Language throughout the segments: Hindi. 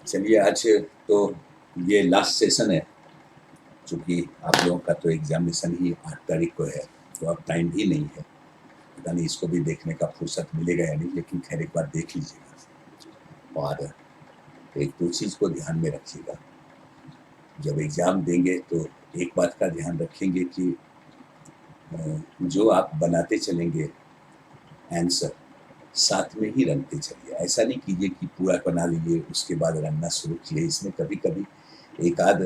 चलिए आज तो ये लास्ट सेशन है, चूँकि आप लोगों का तो एग्ज़ामिनेशन ही 8 तारीख को है, तो अब टाइम भी नहीं है। पता नहीं इसको भी देखने का फुर्सत मिलेगा या नहीं, लेकिन खैर एक बार देख लीजिएगा। और एक दो चीज़ को ध्यान में रखिएगा, जब एग्ज़ाम देंगे तो एक बात का ध्यान रखेंगे कि जो आप बनाते चलेंगे आंसर, साथ में ही रटते चलिए। ऐसा नहीं कीजिए कि पूरा बना लीजिए उसके बाद रटना शुरू किए। इसमें कभी-कभी एक आध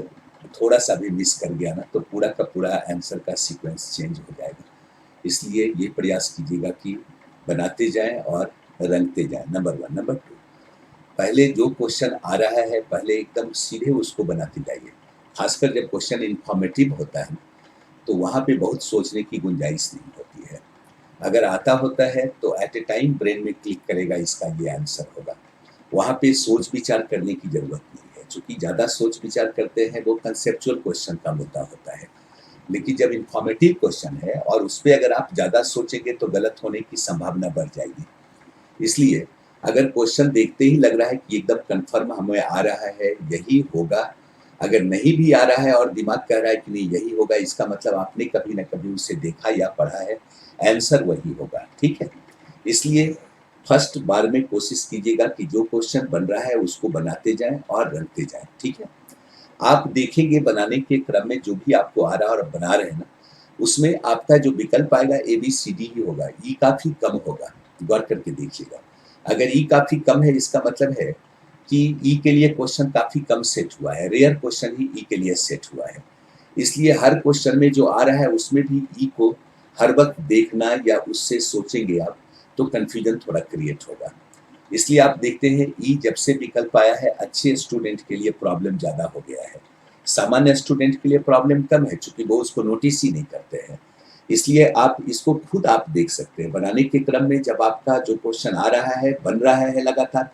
थोड़ा-सा भी मिस कर गया ना, तो पूरा का पूरा आंसर का सीक्वेंस चेंज हो जाएगा। इसलिए ये प्रयास कीजिएगा कि बनाते जाएँ और रटते जाएँ, नंबर 1। नंबर 2, पहले जो क्वेश्चन आ रहा है, पहले एकदम सीधे उसको बनाते जाइए। खासकर जब क्वेश्चन इन्फॉर्मेटिव होता है, तो वहाँ पे बहुत सोचने की गुंजाइश नहीं होती है। अगर आता होता है तो एट ए टाइम ब्रेन में क्लिक करेगा, इसका ये आंसर होगा। वहाँ पे सोच विचार करने की ज़रूरत नहीं है, चूँकि ज़्यादा सोच विचार करते हैं वो कंसेप्चुअल क्वेश्चन का मुद्दा होता है। लेकिन जब इन्फॉर्मेटिव क्वेश्चन है और उस पे अगर आप ज़्यादा सोचेंगे तो गलत होने की संभावना बढ़ जाएगी। इसलिए अगर क्वेश्चन देखते ही लग रहा है कि एकदम कन्फर्म हमें आ रहा है, यही होगा, अगर नहीं भी आ रहा है और दिमाग कह रहा है कि नहीं यही होगा, इसका मतलब आपने कभी न कभी उसे देखा या पढ़ा है, आंसर वही होगा, ठीक है? इसलिए फर्स्ट बार में कोशिश कीजिएगा कि जो क्वेश्चन बन रहा है उसको बनाते जाएँ और रटते जाएँ, ठीक है? आप देखेंगे बनाने के क्रम में जो भी आपको आ रहा है और आप बना रहे हैं ना, उसमें आपका जो विकल्प आएगा ए-बी-सी-डी ही होगा, ई काफ़ी कम होगा, गौर करके देखिएगा। अगर ई काफ़ी कम है इसका मतलब है कि ई के लिए क्वेश्चन काफ़ी कम सेट हुआ है, रेयर क्वेश्चन ही ई के लिए सेट हुआ है। इसलिए हर क्वेश्चन में जो आ रहा है उसमें भी ई को हर वक़्त देखना या उससे सोचेंगे आप, तो कन्फ्यूज़न थोड़ा क्रिएट होगा। इसलिए आप देखते हैं ई जब से विकल्प आया है, अच्छे स्टूडेंट के लिए प्रॉब्लम ज़्यादा हो गया है। सामान्य स्टूडेंट के लिए प्रॉब्लम कम है, चूँकि वो उसको नोटिस ही नहीं करते हैं। इसलिए आप इसको खुद आप देख सकते हैं, बनाने के क्रम में जब आपका जो क्वेश्चन आ रहा है, बन रहा है लगातार,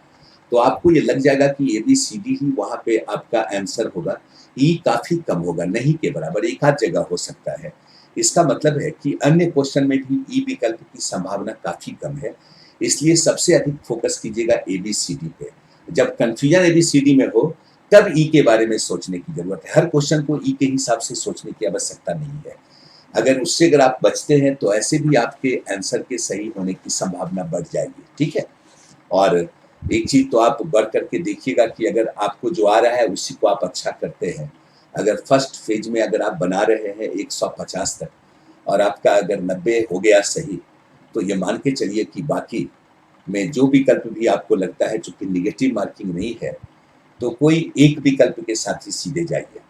तो आपको ये लग जाएगा कि ए-बी-सी-डी ही वहाँ पे आपका आंसर होगा। ई काफ़ी कम होगा, नहीं के बराबर, एक आध जगह हो सकता है। इसका मतलब है कि अन्य क्वेश्चन में भी ई विकल्प की संभावना काफ़ी कम है। इसलिए सबसे अधिक फोकस कीजिएगा ए-बी-सी-डी पे। जब कन्फ्यूजन ए-बी-सी-डी में हो, तब ई के बारे में सोचने की ज़रूरत है। हर क्वेश्चन को ई के हिसाब से सोचने की आवश्यकता नहीं है। अगर उससे अगर आप बचते हैं, तो ऐसे भी आपके आंसर के सही होने की संभावना बढ़ जाएगी, ठीक है? और एक चीज़ तो आप बढ़ करके देखिएगा कि अगर आपको जो आ रहा है उसी को आप अच्छा करते हैं। अगर फर्स्ट फेज में अगर आप बना रहे हैं 150 तक और आपका अगर 90 हो गया सही, तो ये मान के चलिए कि बाकी में जो विकल्प भी आपको लगता है, चूँकि नेगेटिव मार्किंग नहीं है, तो कोई एक विकल्प के साथ ही सीधे जाइए।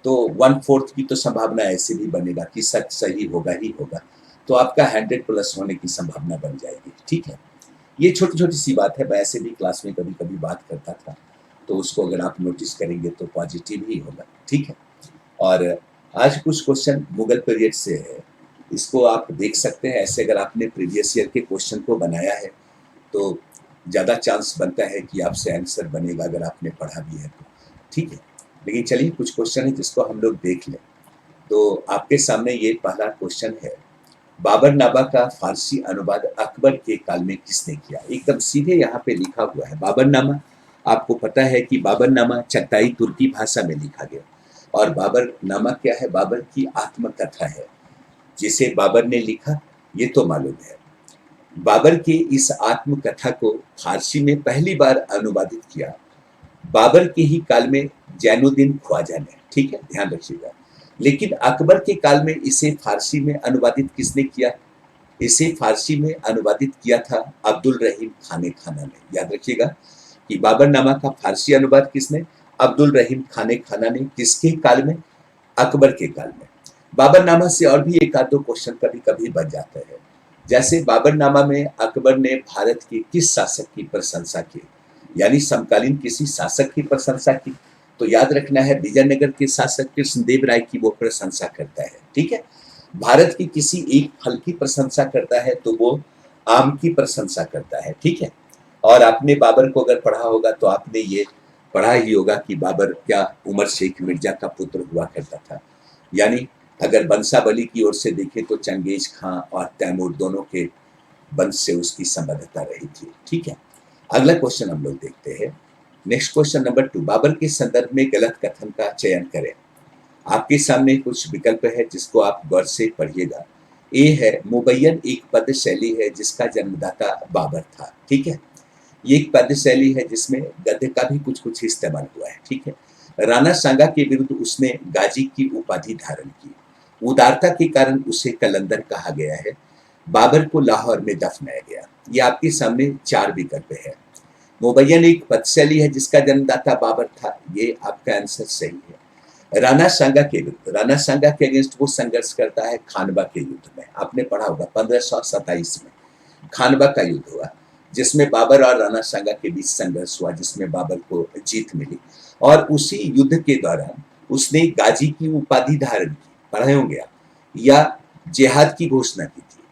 तो 1/4 की तो संभावना ऐसे भी बनेगा कि सच सही होगा ही होगा। तो आपका 100 प्लस होने की संभावना बन जाएगी, ठीक है? ये छोटी-छोटी सी बात है, मैं ऐसे भी क्लास में कभी-कभी बात करता था, तो उसको अगर आप नोटिस करेंगे तो पॉज़िटिव ही होगा, ठीक है? और आज कुछ क्वेश्चन मुगल पीरियड से है, इसको आप देख सकते हैं। ऐसे अगर आपने प्रीवियस ईयर के क्वेश्चन को बनाया है, तो ज़्यादा चांस बनता है कि आपसे आंसर बनेगा अगर आपने पढ़ा भी है तो, ठीक है? लेकिन चलिए कुछ क्वेश्चन है जिसको हम लोग देख लें। तो आपके सामने ये पहला क्वेश्चन है, बाबरनामा का फ़ारसी अनुवाद अकबर के काल में किसने किया? एकदम सीधे यहाँ पे लिखा हुआ है बाबरनामा। आपको पता है कि बाबरनामा चगताई तुर्की भाषा में लिखा गया और बाबरनामा क्या है? बाबर की आत्मकथा है, जिसे बाबर ने लिखा ये तो मालूम है। बाबर की इस आत्मकथा को फ़ारसी में पहली बार अनुवादित किया बाबर के ही काल में जैनुद्दीन ख्वाजा ने, ठीक है? ध्यान रखिएगा। लेकिन अकबर के काल में इसे फ़ारसी में अनुवादित किसने किया? इसे फ़ारसी में अनुवादित किया था अब्दुल रहीम खाने खाना ने। याद रखिएगा कि बाबरनामा का फ़ारसी अनुवाद किसने? अब्दुल रहीम खाने खाना ने। किसके काल में? अकबर के काल में। बाबरनामा से और भी एक आध दो क्वेश्चन कभी-कभी बन जाते हैं। जैसे बाबरनामा में अकबर ने भारत के किस शासक की प्रशंसा की? यानी समकालीन किसी शासक की प्रशंसा की, तो याद रखना है विजयनगर के शासक कृष्णदेव राय की वो प्रशंसा करता है, ठीक है? भारत की किसी एक फल की प्रशंसा करता है तो वो आम की प्रशंसा करता है, ठीक है? और आपने बाबर को अगर पढ़ा होगा तो आपने ये पढ़ा ही होगा कि बाबर क्या उमर शेख मिर्जा का पुत्र हुआ करता था। यानी अगर वंशावली की ओर से देखें तो चंगेज खां और तैमूर दोनों के वंश से उसकी संबद्धता रही थी, ठीक है? अगला क्वेश्चन हम लोग देखते हैं। नेक्स्ट क्वेश्चन नंबर 2, बाबर के संदर्भ में गलत कथन का चयन करें। आपके सामने कुछ विकल्प है जिसको आप गौर से पढ़िएगा। ए है, मुबय्यन एक पद शैली है जिसका जन्मदाता बाबर था। ठीक है, ये एक पद शैली है जिसमें गद्य का भी कुछ कुछ इस्तेमाल हुआ है। ठीक है, राणा सांगा के विरुद्ध उसने गाजी की उपाधि धारण की। उदारता के कारण उसे कलंदर कहा गया है। बाबर को लाहौर में दफनाया गया। ये आपके सामने 4 विकल्प है। मुबय्यन एक पद शैली है जिसका जन्मदाता बाबर था, ये आपका आंसर सही है। राणा सांगा के विरुद्ध, राणा सांगा के अगेंस्ट वो संघर्ष करता है खानवा के युद्ध में। आपने पढ़ा होगा 1527 में खानवा का युद्ध हुआ जिसमें बाबर और राणा सांगा के बीच संघर्ष हुआ, जिसमें बाबर को जीत मिली। और उसी युद्ध के दौरान उसने गाजी की उपाधि धारण की, पढ़े होंगे आप, या जिहाद की घोषणा की थी।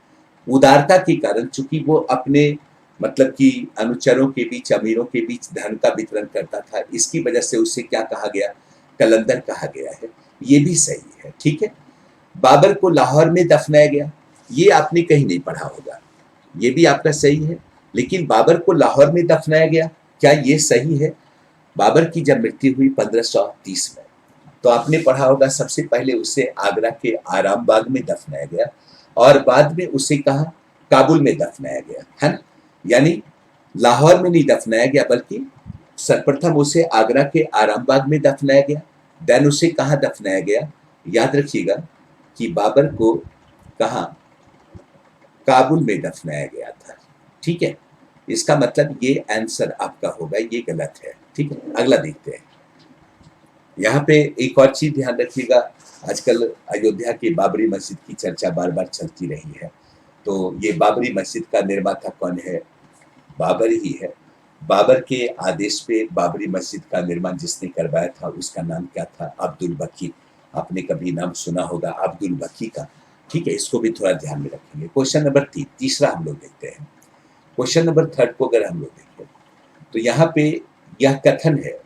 उदारता के कारण, चूंकि वो अपने मतलब कि अनुचरों के बीच, अमीरों के बीच धन का वितरण करता था, इसकी वजह से उसे क्या कहा गया, कलंदर कहा गया है। ये भी सही है। ठीक है, बाबर को लाहौर में दफनाया गया, ये आपने कहीं नहीं पढ़ा होगा, ये भी आपका सही है। लेकिन बाबर को लाहौर में दफनाया गया, क्या ये सही है? बाबर की जब मृत्यु हुई 1530 में, तो आपने पढ़ा होगा सबसे पहले उसे आगरा के आराम बाग में दफनाया गया और बाद में उसे कहा काबुल में दफनाया गया, है ना। यानी लाहौर में नहीं दफनाया गया, बल्कि सर्वप्रथम उसे आगरा के आराम बाग में दफनाया गया, देन उसे कहाँ दफनाया गया, याद रखिएगा कि बाबर को कहाँ, काबुल में दफनाया गया था। ठीक है, इसका मतलब ये आंसर आपका होगा, ये गलत है। ठीक है, अगला देखते हैं। यहाँ पे एक और चीज ध्यान रखिएगा, आजकल अयोध्या की बाबरी मस्जिद की चर्चा बार बार चलती रही है। तो ये बाबरी मस्जिद का निर्माता कौन है? बाबर ही है। बाबर के आदेश पे बाबरी मस्जिद का निर्माण जिसने करवाया था उसका नाम क्या था? अब्दुल बकी। आपने कभी नाम सुना होगा अब्दुल बकी का। ठीक है, इसको भी थोड़ा ध्यान में रखेंगे। क्वेश्चन नंबर 3, तीसरा हम लोग देखते हैं। क्वेश्चन नंबर 3 को अगर हम लोग देखें तो यहाँ पे यह कथन है,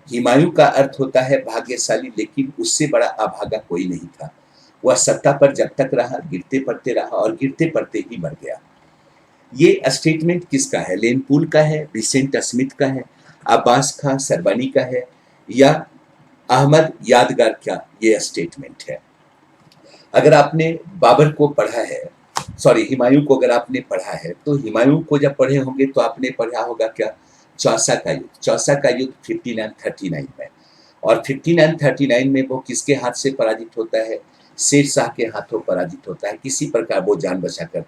हुमायूं का अर्थ होता है भाग्यशाली, लेकिन उससे बड़ा अभागा कोई नहीं था। वह सत्ता पर जब तक रहा, गिरते पड़ते रहा और गिरते पड़ते ही मर गया। ये स्टेटमेंट किसका है? लेनपूल का है, विसेंट स्मिथ का है, अब्बास खां सरबानी का है, या अहमद यादगार का ये स्टेटमेंट है? अगर आपने बाबर को पढ़ा है, सॉरी हुमायूं को अगर आपने पढ़ा है, तो हुमायूं को जब पढ़े होंगे तो आपने पढ़ा होगा क्या? चौसा का युद्ध। चौसा का युद्ध 1539 में, और 1539 में वो किसके हाथ से पराजित होता है? शेर शाह के हाथों पराजित होता है। किसी प्रकार वो जान बचाकर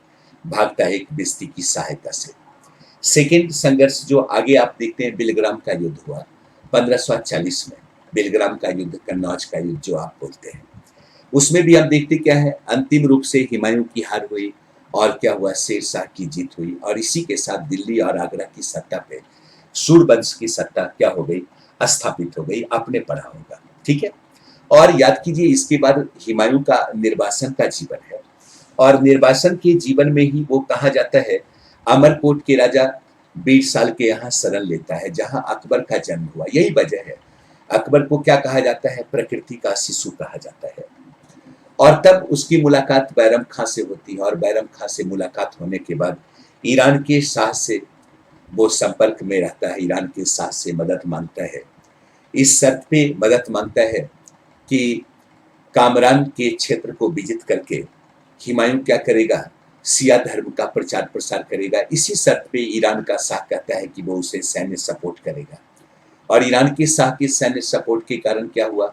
भागता है एक बिस्ती की सहायता से। सेकेंड संघर्ष जो आगे आप देखते हैं, बिलग्राम का युद्ध हुआ 1540 में। बिलग्राम का युद्ध, कन्नौज का युद्ध जो आप बोलते हैं, उसमें भी आप देखते क्या है, अंतिम रूप से हुमायूं की हार हुई और क्या हुआ, शेर शाह की जीत हुई। और इसी के साथ दिल्ली और आगरा की सत्ता पे सूरवंश की सत्ता क्या हो गई, स्थापित हो गई। आपने पढ़ा होगा। ठीक है, और याद कीजिए इसके बाद हुमायूं का निर्वासन का जीवन है, और निर्वासन के जीवन में ही वो कहा जाता है, अमरकोट के राजा बीरसाल के यहाँ शरण लेता है जहां अकबर का जन्म हुआ। यही वजह है अकबर को क्या कहा जाता है, प्रकृति का शिशु कहा जाता है। और तब उसकी मुलाकात बैरम खां से होती है, और बैरम खां से मुलाकात होने के बाद ईरान के शाह से वो संपर्क में रहता है, ईरान के शाह से मदद मांगता है। इस शर्त पे मदद मांगता है कि कामरान के क्षेत्र को विजित करके हुमायूं क्या करेगा, शिया धर्म का प्रचार प्रसार करेगा। इसी शर्त पे ईरान का शाह कहता है कि वो उसे सैन्य सपोर्ट करेगा, और ईरान के शाह के सैन्य सपोर्ट के कारण क्या हुआ,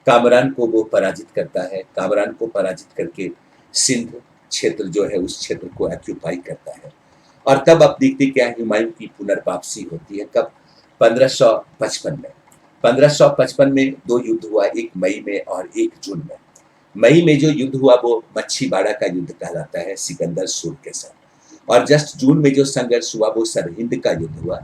कामरान को वो पराजित करता है। कामरान को पराजित करके सिंध क्षेत्र जो है उस क्षेत्र को ऑक्यूपाई करता है। और तब आप देखते क्या है, हुमायूं की पुनर्वापसी होती है। कब? 1555 में। 1555 में 2 युद्ध हुआ, एक मई में और एक जून में। मई में जो युद्ध हुआ वो मच्छीबाड़ा का युद्ध कहलाता है, सिकंदर सूर के साथ। और जस्ट जून में जो संघर्ष हुआ वो सरहिंद का युद्ध हुआ।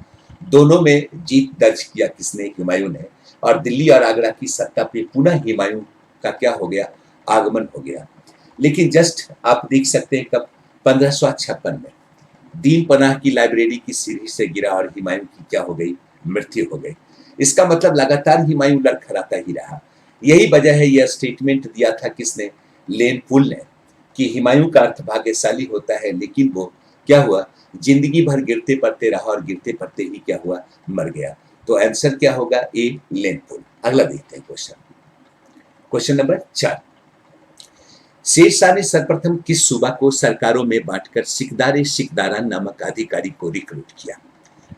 दोनों में जीत दर्ज किया किसने? हुमायूं ने। और दिल्ली और आगरा की सत्ता पे पुनः हुमायूं का क्या हो गया, आगमन हो गया। लेकिन जस्ट आप देख सकते हैं कब, 1556 में दीन पनाह की लाइब्रेरी की सीढ़ी से गिरा और हुमायूं की क्या हो गई, मृत्यु हो गई। इसका मतलब लगातार हुमायूं लड़खड़ाता ही रहा। यही वजह है, यह स्टेटमेंट दिया था किसने? लेनपूल ने, कि हुमायूं का अर्थ भाग्यशाली होता है, लेकिन वो क्या हुआ, जिंदगी भर गिरते पड़ते रहा और गिरते पड़ते ही क्या हुआ, मर गया। तो आंसर क्या होगा? ए लेनपुल। अगला देखते हैं क्वेश्चन नंबर 4। शेर शाह ने सर्वप्रथम किस सूबा को सरकारों में बांटकर सिकदार सिकदारा नामक अधिकारी को रिक्रूट किया?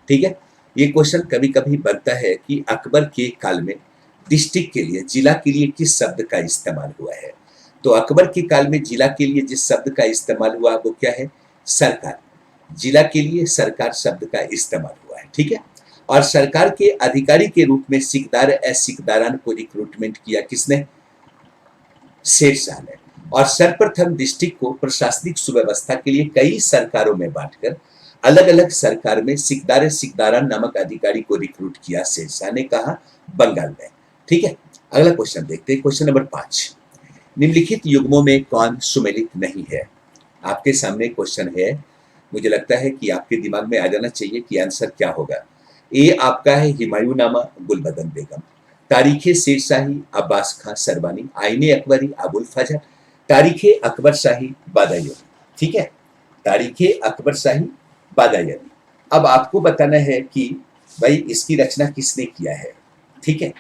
ठीक है, ये क्वेश्चन कभी कभी बनता है कि अकबर के काल में डिस्ट्रिक्ट के लिए, जिला के लिए किस शब्द का इस्तेमाल हुआ है। तो अकबर के काल में जिला के लिए जिस शब्द का इस्तेमाल हुआ वो क्या है? सरकार। जिला के लिए सरकार शब्द का इस्तेमाल हुआ है, ठीक है। और सरकार के अधिकारी के रूप में सिकदार ए सिकदारान को रिक्रूटमेंट किया किसने? शेर शाह ने। और सर्वप्रथम डिस्ट्रिक्ट को प्रशासनिक सुव्यवस्था के लिए कई सरकारों में बांटकर अलग अलग सरकार में सिकदार सिकदारान नामक अधिकारी को रिक्रूट किया शेर शाह ने, कहा? बंगाल में, ठीक है। अगला क्वेश्चन देखते हैं, क्वेश्चन नंबर 5। निम्नलिखित युग्मों में कौन सुमेलित नहीं है? आपके सामने क्वेश्चन है, मुझे लगता है कि आपके दिमाग में आ जाना चाहिए कि आंसर क्या होगा। ए आपका है हुमायूंनामा गुलबदन बेगम, तारीखे शेर शाही अब्बास खां सरवानी, आईने अकबरी अबुल फजल, तारीखे अकबर शाही बादायूनी, ठीक है। तारीखे अकबर शाही बादायूनी। अब आपको बताना है कि भाई इसकी रचना किसने किया है, ठीक है।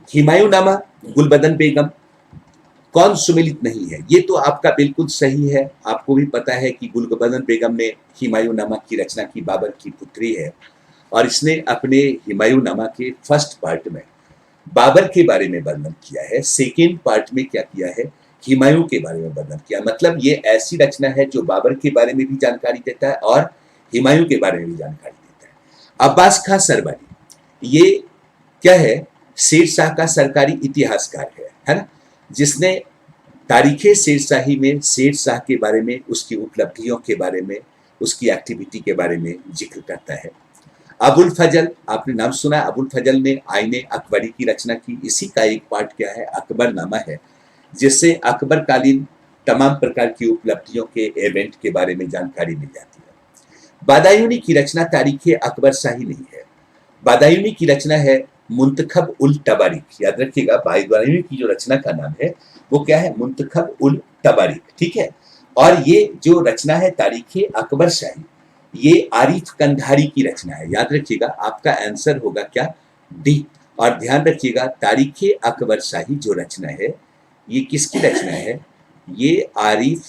हुमायूंनामा गुलबदन बेगम कौन सुमेलित नहीं है? ये तो आपका बिल्कुल सही है। आपको भी पता है कि गुलबदन बेगम ने हुमायूंनामा की रचना की, बाबर की पुत्री है, और इसने अपने हुमायूंनामा के फर्स्ट पार्ट में बाबर के बारे में वर्णन किया है, सेकेंड पार्ट में क्या किया है? हुमायूं के बारे में वर्णन किया। मतलब ये ऐसी रचना है जो बाबर के बारे में भी जानकारी देता है और हुमायूं के बारे में भी जानकारी देता है। अब्बास खां सरवानी ये क्या है? शेर शाह का सरकारी इतिहासकार है ना, जिसने तारीखे शेर शाही में शेर शाह के बारे में, उसकी उपलब्धियों के बारे में, उसकी एक्टिविटी के बारे में जिक्र करता है। अबुल फजल, आपने नाम सुना, अबुल फजल ने आईने अकबरी की रचना की। इसी का एक पार्ट क्या है? अकबरनामा है, जिससे अकबर कालीन तमाम प्रकार की उपलब्धियों के इवेंट के बारे में जानकारी मिल जाती है। बादायूनी की रचना तारीखे अकबर शाही नहीं है। बादायूनी की रचना है मुंतखब उल तबारिक। याद रखिएगा, बादायूनी की जो रचना का नाम है वो क्या है? मुंतखब उल तबारिक, ठीक है। और ये जो रचना है तारीखे अकबर शाही, ये आरिफ कंधारी की रचना है। याद रखिएगा, आपका आंसर होगा क्या? डी। और ध्यान रखिएगा, तारीखे अकबर शाही जो रचना है ये किसकी रचना है? ये आरिफ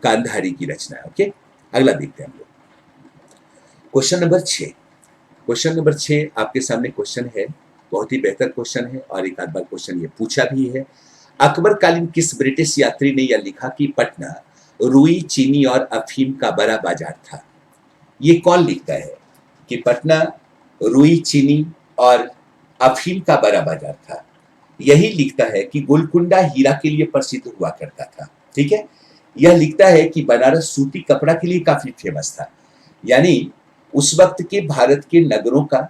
कंधारी की रचना है। ओके, अगला देखते हैं हम लोग, क्वेश्चन नंबर 6। क्वेश्चन नंबर 6 आपके सामने क्वेश्चन है, बहुत ही बेहतर क्वेश्चन है, और एक आध बार क्वेश्चन ये पूछा भी है। अकबर कालीन किस ब्रिटिश यात्री ने यह लिखा कि पटना रुई, चीनी और अफीम का बड़ा बाजार था? ये कौन लिखता है कि पटना रुई, चीनी और अफीम का बड़ा बाजार था? यही लिखता है कि गोलकुंडा हीरा के लिए प्रसिद्ध हुआ करता था, ठीक है। यह लिखता है कि बनारस सूती कपड़ा के लिए काफी फेमस था। यानी उस वक्त के भारत के नगरों का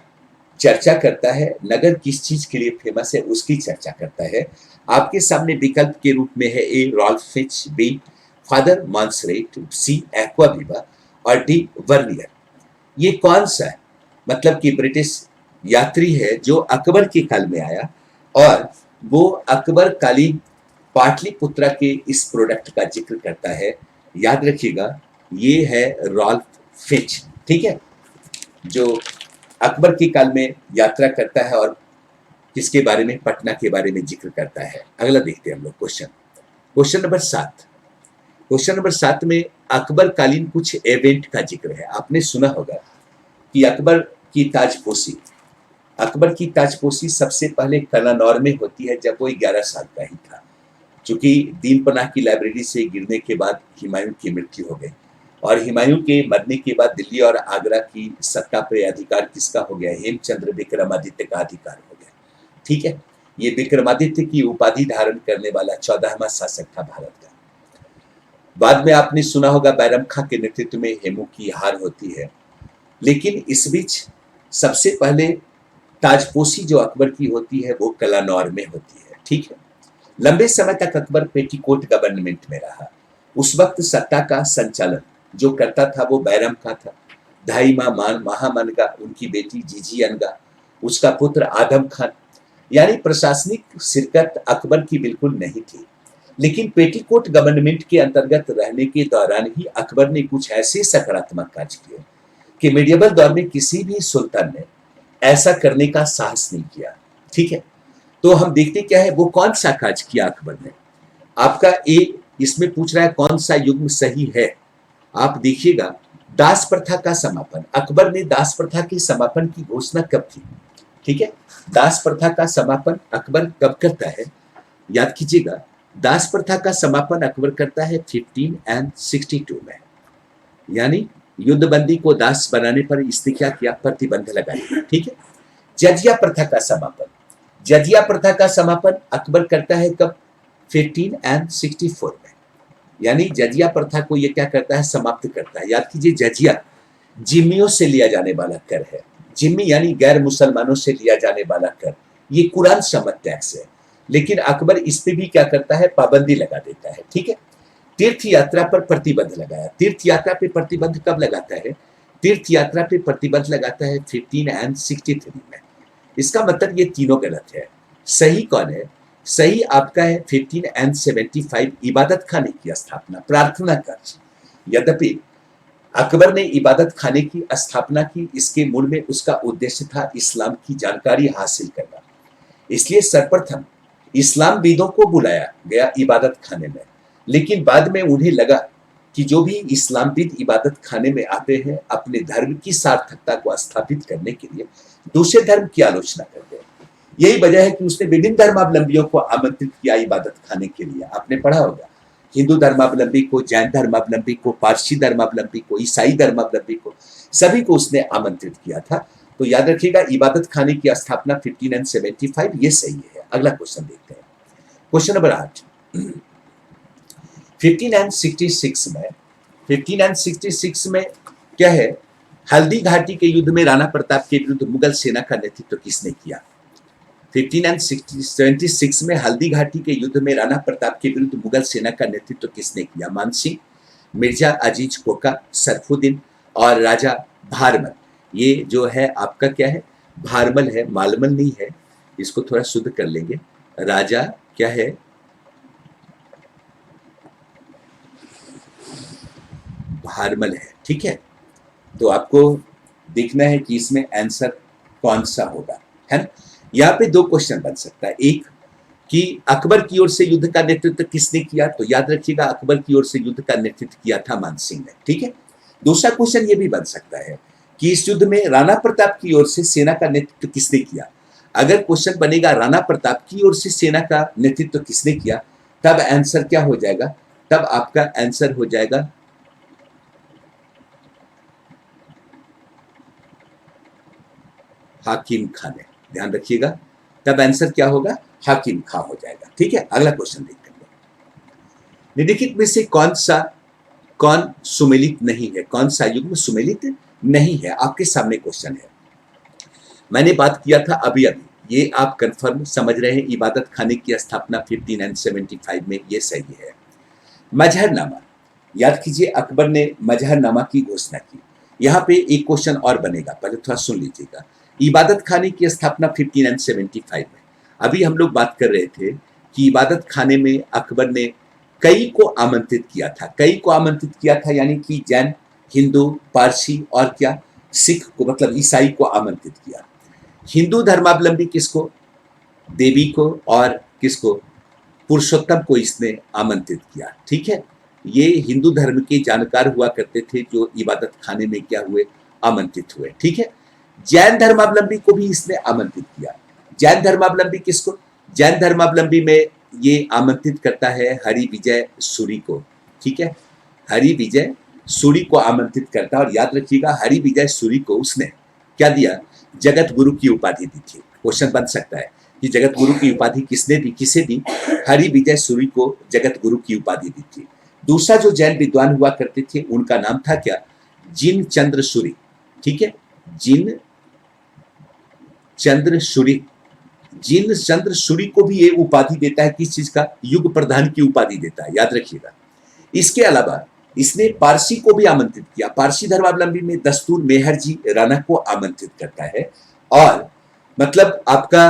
चर्चा करता है, नगर किस चीज के लिए फेमस है उसकी चर्चा करता है। आपके सामने विकल्प के रूप में है ए रॉल्फ फिच, बी फादर मॉन्सरेट, सी एक्वाविवा और डी वर्नियर। ये कौन सा है? मतलब कि ब्रिटिश यात्री है जो अकबर के काल में आया और वो अकबर कालीन पाटलिपुत्रा के इस प्रोडक्ट का जिक्र करता है। याद रखिएगा, ये है रॉल्फ फिच, ठीक है, जो अकबर के काल में यात्रा करता है और किसके बारे में? पटना के बारे में जिक्र करता है। अगला देखते हैं हम लोग क्वेश्चन नंबर 7। क्वेश्चन नंबर 7 में अकबर कालीन कुछ इवेंट का जिक्र है। आपने सुना होगा कि अकबर की ताजपोशी सबसे पहले कलानौर में होती है जब वो 11 साल का ही था। चूंकि दीन पनाह की लाइब्रेरी से गिरने के बाद हुमायूं की मृत्यु हो गई और हुमायूं के मरने के बाद दिल्ली और आगरा की सत्ता पर अधिकार किसका हो गया? हेमचंद्र विक्रमादित्य का अधिकार हो गया, ठीक है। ये विक्रमादित्य की उपाधि धारण करने वाला 14वां शासक था भारत का। बाद में आपने सुना होगा बैरम खां के नेतृत्व में हेमू की हार होती है, लेकिन इस बीच सबसे पहले ताजपोशी जो अकबर की होती है वो कलानौर में होती है, ठीक है। लंबे समय तक अकबर पेटीकोट गवर्नमेंट में रहा। उस वक्त सत्ता का संचालन जो करता था वो बैरम खां था। ढाई महामनगा उनकी बेटी जीजी अनगा, उसका पुत्र आदम खान। यानी प्रशासनिक शिरकत अकबर की बिल्कुल नहीं थी। लेकिन पेटीकोट गवर्नमेंट के अंतर्गत रहने के दौरान ही अकबर ने कुछ ऐसे सकारात्मक कार्य किए कि मेडिएवल दौर में किसी भी सुल्तान ने ऐसा करने का साहस नहीं किया। ठीक है, तो हम देखते क्या है वो कौन सा कार्य किया अकबर ने। आपका ए इसमें पूछ रहा है कौन सा युग्म सही है। आप देखिएगा दास प्रथा का समापन, अकबर ने दास प्रथा के समापन की घोषणा कब की? ठीक है, दास प्रथा का समापन अकबर कब करता है? याद कीजिएगा, दास प्रथा का समापन अकबर करता है 1562 में, यानी युद्धबंदी को दास बनाने पर इसने क्या किया? प्रतिबंध लगा दिया। ठीक है, जजिया प्रथा का समापन, जजिया प्रथा का समापन अकबर करता है कब? 1564 में, यानी जजिया प्रथा को ये क्या करता है? समाप्त करता है। याद कीजिए जजिया जिम्मियों से लिया जाने वाला कर है। जिम्मी यानी गैर मुसलमानों से लिया जाने वाला कर, ये कुरान सम्मत टैक्स है, लेकिन अकबर इस पे भी क्या करता है? पाबंदी लगा देता है। ठीक है, तीर्थ यात्रा पर प्रतिबंध लगाया। तीर्थ यात्रा पे प्रतिबंध कब लगाता है? तीर्थ यात्रा पे प्रतिबंध लगाता है 1563 में। इसका मतलब ये तीनों गलत है। सही कौन है? सही आपका है 1575 इबादत खाने की स्थापना, प्रार्थना कार्य। यद्यपि अकबर ने इबादत खाने की स्थापना की, इसके मूल में उसका उद्देश्य था इस्लाम की जानकारी हासिल करना, इसलिए सर्वप्रथम इस्लाम विदों को बुलाया गया इबादत खाने में। लेकिन बाद में उन्हें लगा कि जो भी इस्लामविद इबादत खाने में आते हैं अपने धर्म की सार्थकता को स्थापित करने के लिए दूसरे धर्म की आलोचना करते हैं। यही वजह है कि उसने विभिन्न धर्मावलंबियों को आमंत्रित किया इबादत खाने के लिए। आपने पढ़ा होगा, हिंदू धर्मावलंबी को, जैन धर्मावलंबी को, पारसी धर्मावलंबी को, ईसाई धर्मावलंबी को, सभी को उसने आमंत्रित किया था। तो याद रखिएगा इबादत खाने की स्थापना 1575 ये सही है। अगला क्वेश्चन देखते हैं, क्वेश्चन नंबर 8। 1566 में क्या है? हल्दी घाटी के युद्ध में राणा प्रताप के विरुद्ध मुगल सेना का नेतृत्व किसने किया? 1576 में हल्दी घाटी के युद्ध में राणा प्रताप के विरुद्ध मुगल सेना का नेतृत्व किसने किया? मानसिंह, मिर्जा अजीज कोका, सरफुद्दीन और राजा भारमल। ये जो है आपका क्या है? भारमल है, मालमल नहीं है, इसको थोड़ा शुद्ध कर लेंगे। राजा क्या है? भारमल है। ठीक है, तो आपको देखना है कि इसमें आंसर कौन सा होगा, है ना। यहाँ पे दो क्वेश्चन बन सकता है, एक कि अकबर की ओर से युद्ध का नेतृत्व किसने किया? तो याद रखिएगा अकबर की ओर से युद्ध का नेतृत्व किया था मानसिंह ने। ठीक है, दूसरा क्वेश्चन ये भी बन सकता है कि इस युद्ध में राणा प्रताप की ओर से सेना का नेतृत्व किसने किया? अगर क्वेश्चन बनेगा राणा प्रताप की ओर से सेना का नेतृत्व किसने किया, तब आंसर क्या हो जाएगा? तब आपका आंसर हो जाएगा हाकिम खान है। ध्यान रखिएगा, तब आंसर क्या होगा? हाकिम खां हो जाएगा। ठीक है, अगला क्वेश्चन देखते हैं, निम्नलिखित में से कौन सुमेलित नहीं है? कौन सा युग्म सुमेलित नहीं है? आपके सामने क्वेश्चन है। मैंने बात किया था अभी अभी, ये आप कंफर्म समझ रहे हैं, इबादत खाने की स्थापना 1575 में, ये सही है। मजहरनामा, याद कीजिए अकबर ने मजहरनामा की घोषणा की। यहाँ पे एक क्वेश्चन और बनेगा, पहले थोड़ा सुन लीजिएगा। इबादत खाने की स्थापना 1575 में, अभी हम लोग बात कर रहे थे कि इबादत खाने में अकबर ने कई को आमंत्रित किया था। कई को आमंत्रित किया था यानी कि जैन, हिंदू, पारसी और क्या सिख को, मतलब ईसाई को आमंत्रित किया। हिंदू धर्मावलंबी किसको? देवी को, और किसको? पुरुषोत्तम को इसने आमंत्रित किया। ठीक है, ये हिंदू धर्म के जानकार हुआ करते थे जो इबादत खाने में क्या हुए? आमंत्रित हुए। ठीक है, जैन धर्मावलंबी को भी इसने आमंत्रित किया। जैन धर्मावलंबी किसको? जैन धर्मावलंबी में ये आमंत्रित करता है हरि विजय सूरी को। ठीक है, हरि विजय सूरी को आमंत्रित करता है। और याद रखिएगा हरि विजय सूरी को उसने क्या दिया? जगत गुरु की उपाधि दी थी। क्वेश्चन बन सकता है कि जगत गुरु की उपाधि किसने दी? किसे दी? हरि विजय सूरी को जगत गुरु की उपाधि दी थी। दूसरा जो जैन विद्वान हुआ करते थे उनका नाम था क्या? जिन चंद्र सूरी। ठीक है, जिन चंद्र सूरी। जिन चंद्र सूरी को भी ये उपाधि देता है, किस चीज का? युग प्रधान की उपाधि देता है, याद रखिएगा। इसके अलावा इसने पारसी को भी आमंत्रित किया। पारसी धर्मावलंबी में दस्तूर मेहर जी राणा को आमंत्रित करता है। और मतलब आपका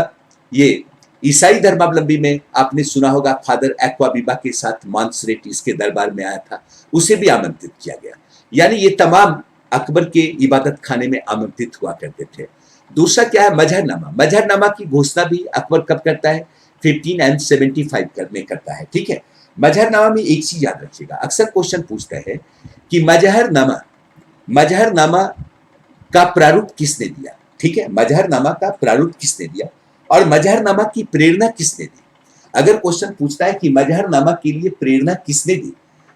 ये ईसाई धर्मावलंबी में आपने सुना होगा फादर एक्वाबीबा के साथ मांसरेट इसके दरबार में आया था, उसे भी आमंत्रित किया गया। यानी ये तमाम अकबर के इबादत खाने में आमंत्रित हुआ करते थे। दूसरा क्या है, मजहरनामा। मजहरनामा की घोषणा भी अकबर कब करता है, 1575 में करता है। ठीक है, मजहरनामा में एक चीज याद रखिएगा, अक्सर क्वेश्चन पूछता है कि मजहरनामा का प्रारूप किसने दिया। ठीक है, मजहरनामा का प्रारूप किसने दिया और मजहरनामा की प्रेरणा किसने दी। अगर क्वेश्चन पूछता है कि मजहरनामा के लिए प्रेरणा किसने दी,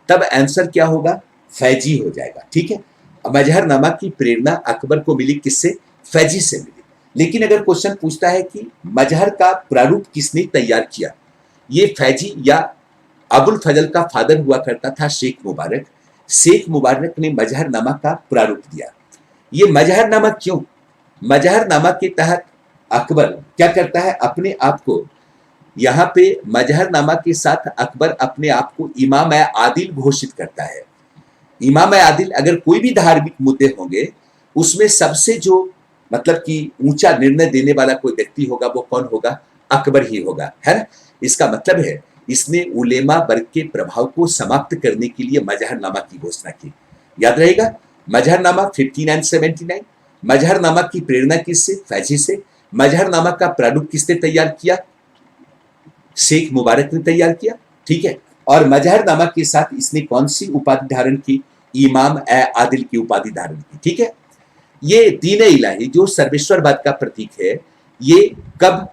तब आंसर क्या होगा, फैजी हो जाएगा। ठीक है, मजहरनामा की प्रेरणा अकबर को मिली किससे, फैजी से मिली। लेकिन अगर क्वेश्चन पूछता है कि मजहर का प्रारूप किसने तैयार किया, ये फैजी या अबुल फजल का फादर हुआ करता था शेख मुबारक। शेख मुबारक ने मजहरनामा का प्रारूप दिया। ये मजहरनामा क्यों, मजहरनामा के तहत अकबर क्या करता है, अपने आप को यहाँ पे मजहरनामा के साथ अकबर अपने आप को इमाम आदिल घोषित करता है। इमाम आदिल, अगर कोई भी धार्मिक मुद्दे होंगे उसमें सबसे जो मतलब कि ऊंचा निर्णय देने वाला कोई व्यक्ति होगा वो कौन होगा, अकबर ही होगा, है ना। इसका मतलब है इसने उलेमा वर्ग के प्रभाव को समाप्त करने के लिए मजहरनामा की घोषणा की। याद रहेगा, मजहरनामा 1579। मजहरनामा की प्रेरणा किससे, फैजी से। मजहरनामा का प्रारूप किसने तैयार किया, शेख मुबारक ने तैयार किया। ठीक है, और मजहरनामा के साथ इसने कौन सी उपाधि धारण की, इमाम आदिल की उपाधि धारण की। ठीक है, ये दीन इलाही जो सर्वेश्वरवाद का प्रतीक है, ये कब,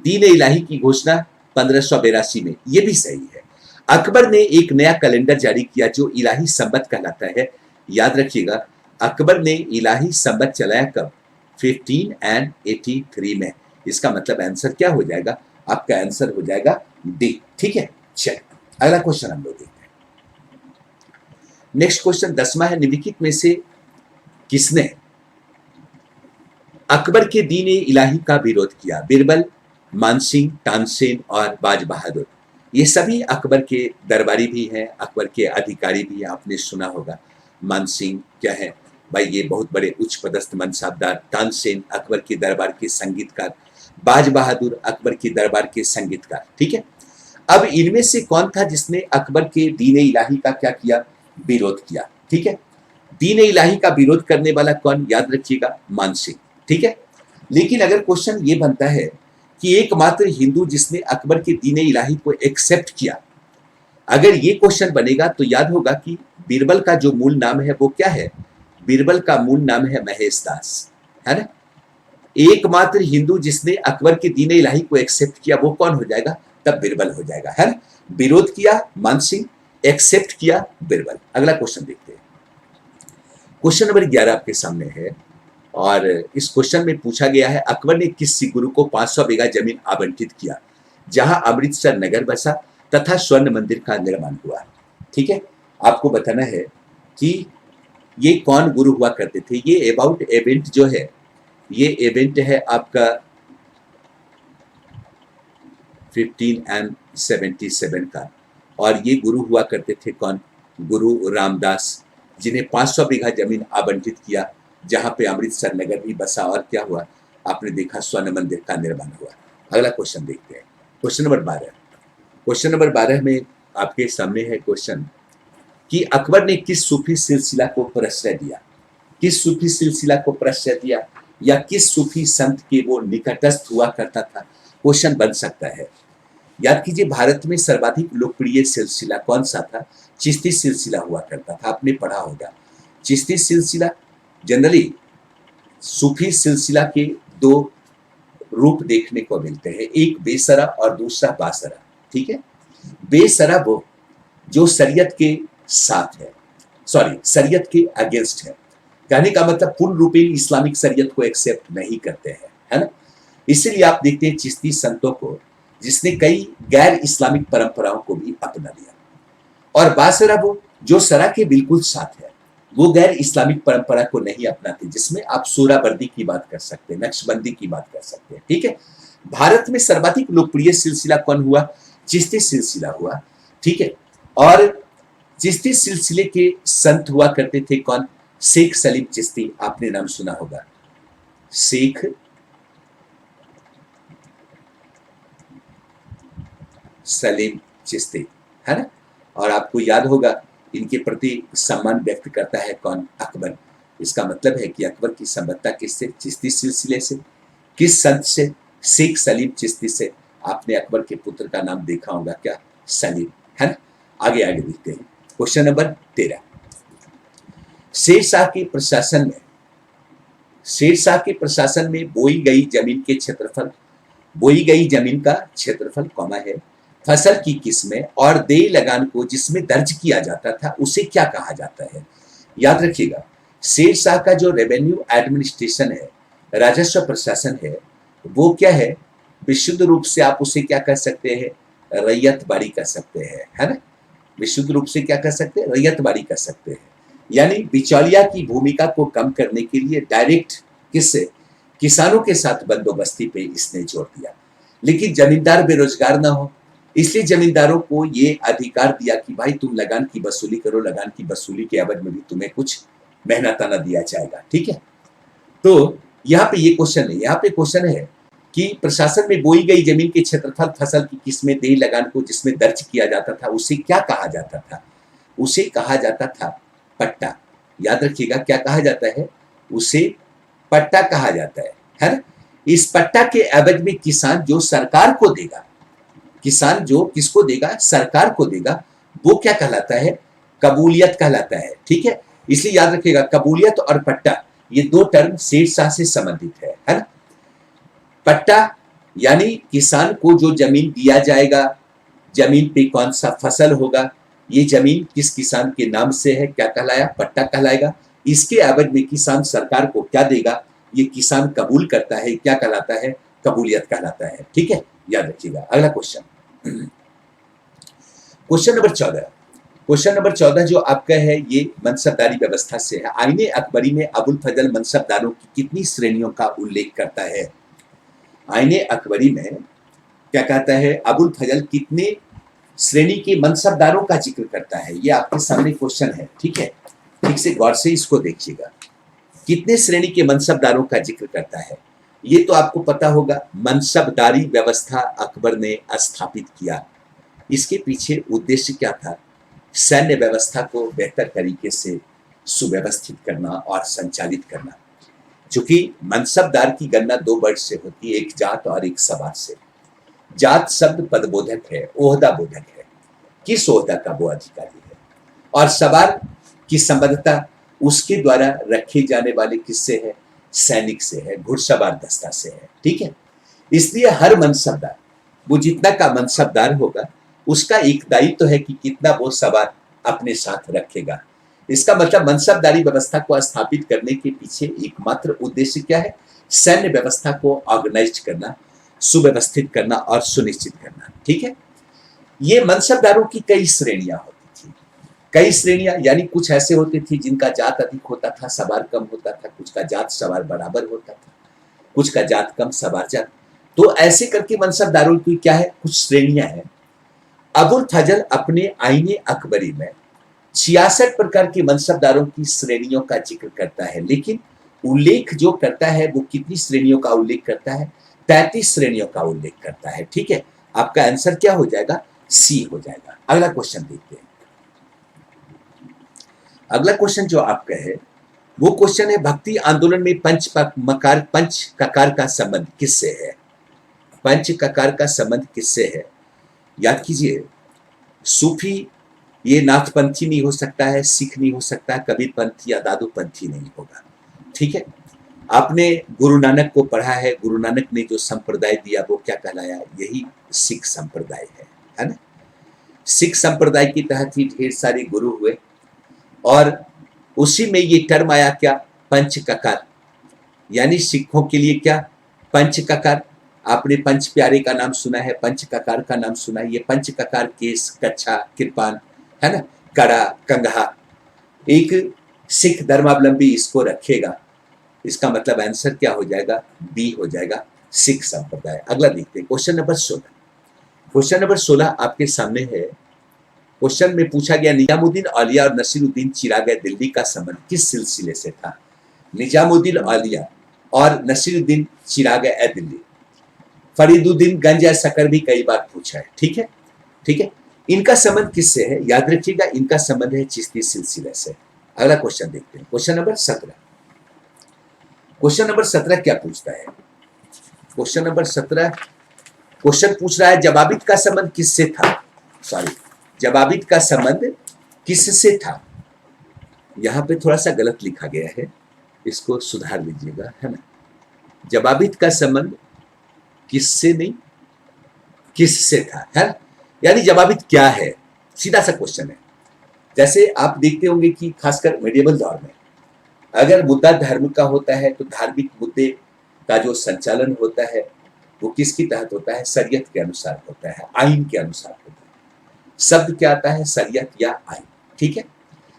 दीन इलाही की घोषणा 1582 में, ये भी सही है। अकबर ने एक नया कैलेंडर जारी किया जो इलाही संबत कहलाता है। याद रखिएगा, अकबर ने इलाही संबत चलाया कब, 1583 में। इसका मतलब आंसर क्या हो जाएगा, आपका आंसर हो जाएगा डी। ठीक है, चलिए अगला क्वेश्चन हम लोग देखते हैं। नेक्स्ट क्वेश्चन 10वां है, निम्नलिखित में से किसने अकबर के दीन इलाही का विरोध किया। बिरबल, मानसिंह, तानसेन और बाज बहादुर। ये सभी अकबर के दरबारी भी हैं, अकबर के अधिकारी भी हैं, आपने सुना होगा। मानसिंह क्या है भाई, ये बहुत बड़े उच्च पदस्थ मनसाबदार। तानसेन अकबर के दरबार के संगीतकार। बाज बहादुर अकबर के दरबार के संगीतकार। ठीक है, अब इनमें से कौन था जिसने अकबर के दीन इलाही का क्या किया, विरोध किया। ठीक है, दीन इलाही का विरोध करने वाला कौन, याद रखिएगा, मानसिंह। ठीक है, लेकिन अगर क्वेश्चन ये बनता है कि एकमात्र हिंदू जिसने अकबर के दीन इलाही को एक्सेप्ट किया, अगर ये क्वेश्चन बनेगा तो याद होगा कि बीरबल का जो मूल नाम है वो क्या है, बीरबल का मूल नाम है महेश दास, है ना। एकमात्र हिंदू जिसने अकबर के दीन इलाही को एक्सेप्ट किया वो कौन हो जाएगा, तब बीरबल हो जाएगा, है ना। विरोध किया मानसिंह, एक्सेप्ट किया बीरबल। अगला क्वेश्चन देखते हैं। क्वेश्चन नंबर 11 आपके सामने है और इस क्वेश्चन में पूछा गया है, अकबर ने किस सिख गुरु को 500 बीघा जमीन आवंटित किया जहां अमृतसर नगर बसा तथा स्वर्ण मंदिर का निर्माण हुआ। ठीक है, आपको बताना है कि ये कौन गुरु हुआ करते थे। ये अबाउट इवेंट जो है, ये इवेंट है आपका 1577 का, और ये गुरु हुआ करते थे कौन, गुरु रामदास, जिन्हें 500 बीघा जमीन आवंटित किया जहां पे अमृतसर नगर भी बसा और क्या हुआ, आपने देखा, स्वर्ण मंदिर का निर्माण हुआ। अगला क्वेश्चन देखते हैं, क्वेश्चन नंबर 12। क्वेश्चन नंबर 12 में आपके सामने है क्वेश्चन कि अकबर ने किस सूफी सिलसिला को प्रश्रय दिया, किस सूफी सिलसिला को प्रश्रय दिया या किस सूफी संत के वो निकटस्थ हुआ करता था, क्वेश्चन बन सकता है। याद कीजिए, भारत में सर्वाधिक लोकप्रिय सिलसिला कौन सा था, चिश्ती सिलसिला हुआ करता था, आपने पढ़ा होगा। चिश्ती सिलसिला, जनरली सूफी सिलसिला के दो रूप देखने को मिलते हैं, एक बेसरा और दूसरा बासरा। ठीक है, बेसरा वो जो शरीयत के साथ है, सॉरी शरीयत के अगेंस्ट है, कहने का मतलब पूर्ण रूपेण इस्लामिक शरीयत को एक्सेप्ट नहीं करते हैं, है ना। इसीलिए आप देखते हैं चिश्ती संतों को जिसने कई गैर इस्लामिक परंपराओं को भी अपना लिया, और बासरा वो जो शरा के बिल्कुल साथ है, वो गैर इस्लामिक परंपरा को नहीं अपनाते, जिसमें आप सूराबर्दी की बात कर सकते हैं, नक्शबंदी की बात कर सकते हैं। ठीक है, भारत में सर्वाधिक लोकप्रिय सिलसिला कौन हुआ, चिश्ती सिलसिला हुआ। ठीक है, और चिश्ती सिलसिले के संत हुआ करते थे कौन, शेख सलीम चिश्ती, आपने नाम सुना होगा, शेख सलीम चिश्ती, है ना। और आपको याद होगा इनके प्रति सम्मान व्यक्त करता है कौन? अकबर। इसका मतलब है कि अकबर की संबद्धता किससे? चिश्ती सिलसिले से। किस संत से? शेख सलीम चिश्ती से। आपने अकबर के पुत्र का नाम देखा होगा क्या? सलीम, है ना। आगे आगे देखते हैं। Question number 13। शेरशाह के प्रशासन में, शेरशाह के प्रशासन में बोई गई जमीन के क्षेत्रफल, बोई गई जमीन का क्षेत्रफल कौमा है, फसल की किस्में और देय लगान को जिसमें दर्ज किया जाता था उसे क्या कहा जाता है? याद रखिएगा, शेरशाह का जो रेवेन्यू एडमिनिस्ट्रेशन है, राजस्व प्रशासन है, वो क्या है? विशुद्ध रूप से आप उसे क्या कह सकते हैं? रैयतबाड़ी कह सकते हैं, है ना। विशुद्ध रूप से क्या कह सकते हैं? रैयतबाड़ी कह सकते हैं। यानी बिचौलिया की भूमिका को कम करने के लिए डायरेक्ट किससे? किसानों के साथ बंदोबस्ती पे इसने जोर दिया। लेकिन जमींदार बेरोजगार ना हो, इसलिए जमींदारों को ये अधिकार दिया कि भाई तुम लगान की वसूली करो, लगान की वसूली के एवज में भी तुम्हें कुछ मेहनताना दिया जाएगा, ठीक है। तो यहाँ पे ये क्वेश्चन है, यहाँ पे क्वेश्चन है कि प्रशासन में बोई गई जमीन के क्षेत्रफल, फसल की किस्में, देय लगान को जिसमें दर्ज किया जाता था उसे क्या कहा जाता था? उसे कहा जाता था पट्टा। याद रखिएगा, क्या कहा जाता है? उसे पट्टा कहा जाता है ना। इस पट्टा के एवज में किसान जो सरकार को देगा, किसान जो किसको देगा? सरकार को देगा, वो क्या कहलाता है? कबूलियत कहलाता है, ठीक है। इसलिए याद रखिएगा, कबूलियत और पट्टा ये दो टर्म शेरशाह से संबंधित है ना। पट्टा यानी किसान को जो जमीन दिया जाएगा, जमीन पे कौन सा फसल होगा, ये जमीन किस किसान के नाम से है, क्या कहलाया? पट्टा कहलाएगा। इसके एवज में किसान सरकार को क्या देगा, ये किसान कबूल करता है, क्या कहलाता है? कबूलियत कहलाता है, ठीक है। याद रखिएगा। अगला question, question number 14। Question number 14 जो आपका है ये मनसबदारी व्यवस्था से है। आईने अकबरी में अबुल फजल मनसबदारों की कितनी श्रेणियों का उल्लेख करता है? आईने अकबरी में क्या कहता है? अबुल फजल कितने श्रेणी के मनसबदारों का जिक्र करता है? ये आपके सामने क्वेश्चन है, ठीक है। ठीक से गौर से इसको देखिएगा। कितने श्रेणी के मनसबदारों का जिक्र करता है? ये तो आपको पता होगा, मनसबदारी व्यवस्था अकबर ने स्थापित किया। इसके पीछे उद्देश्य क्या था? सैन्य व्यवस्था को बेहतर तरीके से सुव्यवस्थित करना और संचालित करना। चूंकि मनसबदार की गणना दो वर्ग से होती है, एक जात और एक सवार से। जात शब्द पदबोधक है, ओहदा बोधक है, किस ओहदा का वो अधिकारी है। और सवार की संबद्धता उसके द्वारा रखे जाने वाले किससे है? सैनिक से है, घुड़सवार दस्ता से है, ठीक है। इसलिए हर मनसबदार, वो जितना का मनसबदार होगा, उसका एक दायित्व है कि कितना वो सवार अपने साथ रखेगा। इसका मतलब मनसबदारी व्यवस्था को स्थापित करने के पीछे एकमात्र उद्देश्य क्या है? सैन्य व्यवस्था को ऑर्गेनाइज करना, सुव्यवस्थित करना और सुनिश्चित करना, ठीक है। ये मनसबदारों की कई श्रेणियां होती थी। कई श्रेणियां यानी कुछ ऐसे होते थे जिनका जात अधिक होता था, सवार कम होता था, कुछ का जात सवार बराबर होता था, कुछ का जात कम सवार जात। तो ऐसे करके मनसबदारों की क्या है? कुछ श्रेणियां हैं। अबुल फजल अपने आईने अकबरी में 66 प्रकार के मनसबदारों की श्रेणियों का जिक्र करता है, लेकिन उल्लेख जो करता है वो कितनी श्रेणियों का उल्लेख करता है? 33 श्रेणियों का उल्लेख करता है, ठीक है। आपका आंसर क्या हो जाएगा? सी हो जाएगा। अगला क्वेश्चन देखते हैं। अगला क्वेश्चन जो आपका है वो क्वेश्चन है, भक्ति आंदोलन में पंच ककार का संबंध किससे है? पंच ककार का संबंध किससे है? याद कीजिए, सूफी ये नाथपंथी नहीं हो सकता है, सिख नहीं हो सकता, कबीर पंथी या दादू पंथी नहीं होगा, ठीक है। आपने गुरु नानक को पढ़ा है, गुरु नानक ने जो संप्रदाय दिया वो क्या कहलाया? यही सिख संप्रदाय है ना। सिख संप्रदाय के तहत ही ढेर सारे गुरु हुए और उसी में ये टर्म आया क्या? पंच ककार। यानी सिखों के लिए क्या? पंच ककार। आपने पंच प्यारे का नाम सुना है, पंच ककार का नाम सुना है। ये पंच ककार केस, कच्छा, कृपान, है ना, कड़ा, कंघा, एक सिख धर्मावलंबी इसको रखेगा। इसका मतलब आंसर क्या हो जाएगा? बी हो जाएगा, सिख संप्रदाय। अगला देखते हैं, क्वेश्चन नंबर 16। क्वेश्चन नंबर 16 आपके सामने है। क्वेश्चन में पूछा गया, निजामुद्दीन औलिया और नसीरुद्दीन चिराग दिल्ली का संबंध किस सिलसिले से था? निजामुद्दीन औलिया और नसीरुद्दीन चिराग दिल्ली। फरीदुद्दीन गंज सकर भी कई बार पूछा है, ठीक है। ठीक है। इनका संबंध किससे है? याद रखिएगा, इनका संबंध है चिश्ती सिलसिले से। अगला क्वेश्चन देखते हैं, क्वेश्चन नंबर 17। क्वेश्चन नंबर 17 क्या पूछता है? क्वेश्चन नंबर 17 क्वेश्चन पूछ रहा है जवाबित का संबंध किससे था? सॉरी, जवाबित का संबंध किससे था? यहां पे थोड़ा सा गलत लिखा गया है, इसको सुधार लीजिएगा, है ना। जवाबित का संबंध किससे नहीं, किससे था, है। यानी जवाबित क्या है, सीधा सा क्वेश्चन है। जैसे आप देखते होंगे कि खासकर मेडिएवल दौर में अगर मुद्दा धर्म का होता है तो धार्मिक मुद्दे का जो संचालन होता है वो किसके तहत होता है? शरीयत के अनुसार होता है, आइन के अनुसार होता है। शब्द क्या आता है? शरीयत या आइन, ठीक है।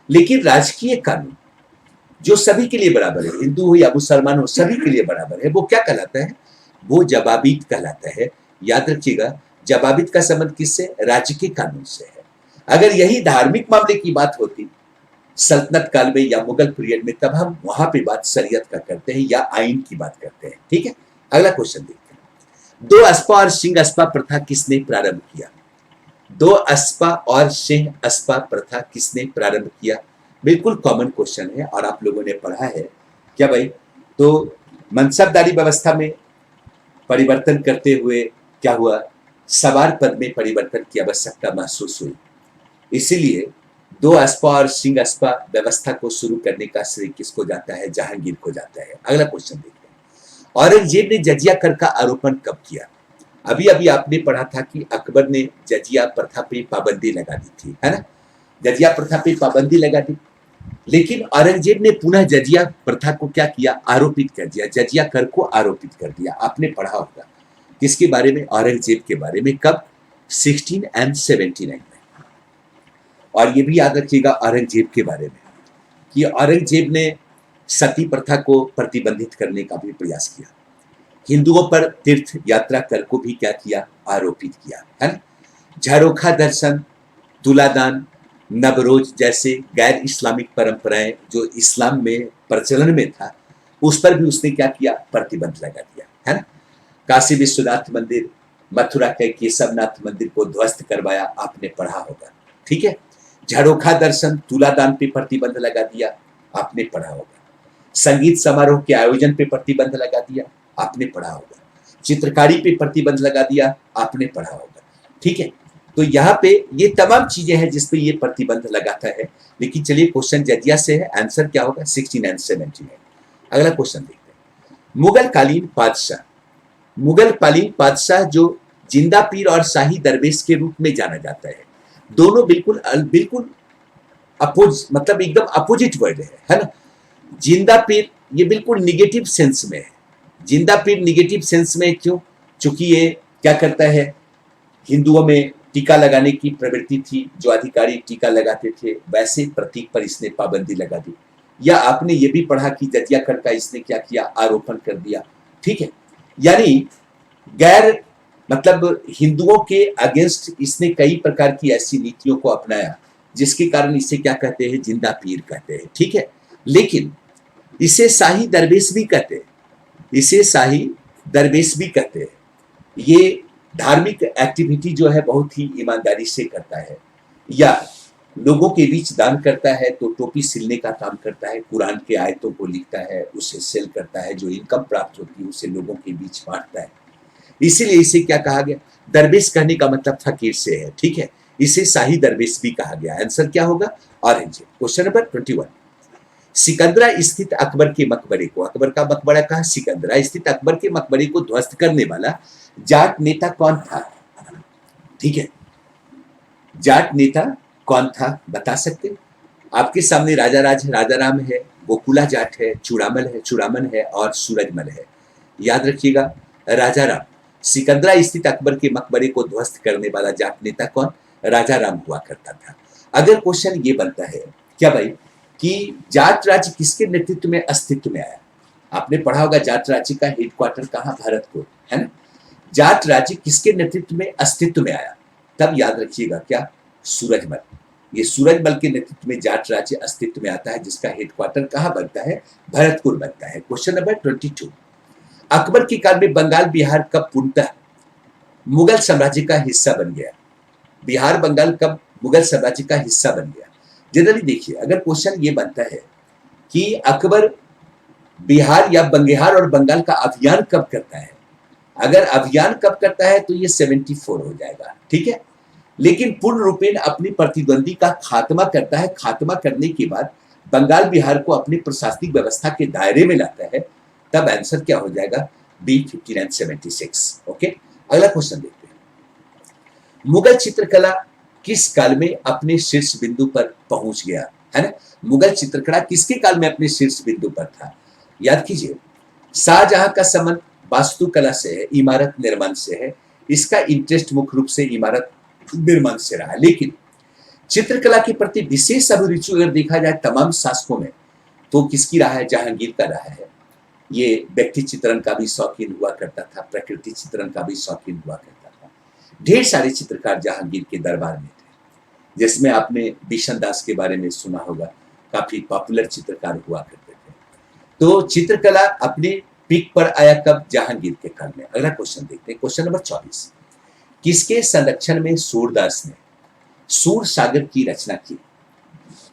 लेकिन राजकीय कानून जो सभी के लिए बराबर है, हिंदू हो या मुसलमान हो, सभी के लिए बराबर है, वो क्या कहलाता है? वो जवाबित कहलाता है। याद रखिएगा, जवाबित का संबंध किससे? राज्य के कानून से है। अगर यही धार्मिक मामले की बात होती सल्तनत काल में या मुगल पीरियड में, तब हम वहां पे बात शरीयत का करते हैं या आइन की बात करते हैं, ठीक है। अगला क्वेश्चन देखते हैं, दो अस्पा और सिंह अस्पा प्रथा किसने प्रारंभ किया? दो अस्पा और सिंह अस्पा प्रथा किसने प्रारंभ किया? बिल्कुल कॉमन क्वेश्चन है और आप लोगों ने पढ़ा है क्या भाई? तो मनसबदारी व्यवस्था में परिवर्तन करते हुए क्या हुआ? सवार पद में परिवर्तन की आवश्यकता महसूस हुई, इसीलिए दो अस्पा और सिंह अस्पा व्यवस्था को शुरू करने का श्रेय किसको जाता है? जहांगीर को जाता है। अगला क्वेश्चन देखते हैं, औरंगजेब ने जजिया कर का आरोपण कब किया? अभी अभी आपने पढ़ा था कि अकबर ने जजिया प्रथा पे पाबंदी लगा दी थी, है ना। जजिया प्रथा पे पाबंदी लगा दी, लेकिन औरंगजेब ने पुनः जजिया प्रथा को क्या किया? आरोपित कर दिया, जजिया कर को आरोपित कर दिया। आपने पढ़ा होगा किसके बारे में? औरंगजेब के बारे में। कब? 1679 में। और ये भी याद रखिएगा औरंगजेब के बारे में कि औरंगजेब ने सती प्रथा को प्रतिबंधित करने का भी प्रयास किया, हिंदुओं पर तीर्थ यात्रा कर को भी क्या किया? आरोपित किया, है ना। झरोखा दर्शन, तुलादान, नवरोज जैसे गैर इस्लामिक परंपराएं जो इस्लाम में प्रचलन में था, उस पर भी उसने क्या किया? प्रतिबंध लगा दिया, है ना। काशी विश्वनाथ मंदिर, मथुरा के केशवनाथ मंदिर को ध्वस्त करवाया, आपने पढ़ा होगा, ठीक है। झरोखा दर्शन, तुलादान पे प्रतिबंध लगा दिया, आपने पढ़ा होगा। संगीत समारोह के आयोजन पे प्रतिबंध लगा दिया, आपने पढ़ा होगा। चित्रकारी पे प्रतिबंध लगा दिया, आपने पढ़ा होगा, ठीक है। तो यहाँ पे ये तमाम चीजें हैं जिसपे ये प्रतिबंध लगाता है। लेकिन चलिए क्वेश्चन जजिया से है, आंसर क्या होगा? 1679। अगला क्वेश्चन देखते हैं, मुगलकालीन बादशाह, मुगलकालीन बादशाह जो जिंदा पीर और शाही दरवेश के रूप में जाना जाता है, दोनों बिल्कुल बिल्कुल अपोज, मतलब एकदम अपोजिट वर्ड है ना। जिंदा पीर ये बिल्कुल निगेटिव सेंस में है। जिंदा पीर निगेटिव सेंस में क्यों? क्योंकि ये क्या करता है? हिंदुओं में टीका लगाने की प्रवृत्ति थी, जो अधिकारी टीका लगाते थे, वैसे प्रतीक पर इसने पाबंदी लगा दी। या आपने ये भी पढ़ा कि जजिया कर का इसने क्या किया? आरोपण कर दिया, ठीक है। यानी गैर, मतलब हिंदुओं के अगेंस्ट इसने कई प्रकार की ऐसी नीतियों को अपनाया जिसके कारण इसे क्या कहते हैं? जिंदा पीर कहते हैं, ठीक है। लेकिन इसे शाही दरवेश भी कहते हैं, इसे शाही दरवेश भी कहते हैं। ये धार्मिक एक्टिविटी जो है बहुत ही ईमानदारी से करता है, या लोगों के बीच दान करता है, तो टोपी सिलने का काम करता है, कुरान के आयतों को लिखता है, उसे सेल करता है, जो इनकम प्राप्त होती है उसे लोगों के बीच बांटता है। इसीलिए इसे क्या कहा गया? दरवेश कहने का मतलब फकीर से है, ठीक है। इसे शाही दरवेश भी कहा गया। आंसर क्या होगा? औरंगजेब। क्वेश्चन नंबर 21, सिकंदरा स्थित अकबर के मकबरे को, अकबर का मकबरा कहा? सिकंदरा स्थित अकबर के मकबरे को ध्वस्त करने वाला जाट नेता कौन था? ठीक है, जाट नेता कौन था बता सकते? आपके सामने राजा राम है, गोकुला जाट है, चूड़ामन है और सूरजमल है। याद रखिएगा, राजा राम, सिकंदरा स्थित अकबर के मकबरे को ध्वस्त करने वाला जाट नेता कौन? राजा राम हुआ करता था। अगर क्वेश्चन ये बनता है क्या भाई कि जाट राज्य किसके नेतृत्व में अस्तित्व में आया? आपने पढ़ा होगा जाट राज्य का हेडक्वार्टर कहाँ? भरतपुर, है ना। जाट राज्य किसके नेतृत्व में अस्तित्व में आया? तब याद रखिएगा क्या? सूरजमल। ये सूरजमल के नेतृत्व में जाट राज्य अस्तित्व में आता है, जिसका हेडक्वार्टर कहाँ बनता है? भरतपुर बनता है। क्वेश्चन नंबर 22, अकबर के काल में बंगाल बिहार कब पूर्णतः मुगल साम्राज्य का हिस्सा बन गया? बिहार बंगाल कब मुगल साम्राज्य का हिस्सा बन गया? जनरली देखिए, अगर क्वेश्चन ये बनता है कि अकबर बिहार या बंगिहार और बंगाल का अभियान कब करता है, अगर अभियान कब करता है तो ये 74 हो जाएगा, ठीक है। लेकिन पूर्ण रूपेण अपनी प्रतिद्वंदी का खात्मा करता है, खात्मा करने के बाद बंगाल बिहार को अपनी प्रशासनिक व्यवस्था के दायरे में लाता है, तब आंसर क्या हो जाएगा? बी 5976। ओके, अगला क्वेश्चन देखते हैं। मुगल चित्रकला किस काल में अपने शीर्ष बिंदु पर पहुंच गया, है ना? मुगल चित्रकला किसके काल में अपने शीर्ष बिंदु पर था? याद कीजिए, शाहजहां का संबंध वास्तुकला से है, इमारत निर्माण से है, इसका इंटरेस्ट मुख्य रूप से इमारत निर्माण से रहा। लेकिन चित्रकला के प्रति विशेष अभिरुचि अगर देखा जाए तमाम शासकों में, तो किसकी रहा है? जहांगीर का रहा है। ये व्यक्ति चित्रण का भी शौकीन हुआ करता था, प्रकृति चित्रण का भी शौकीन हुआ करता था। ढेर सारे चित्रकार जहांगीर के दरबार में थे, जिसमें आपने बिशन दास के बारे में सुना होगा, काफी पॉपुलर चित्रकार हुआ करते थे। तो चित्रकला अपने पीक पर आया कब? जहांगीर के काल में। अगला क्वेश्चन देखते हैं, क्वेश्चन नंबर 24। किसके संरक्षण में सूरदास ने सूर सागर की रचना की?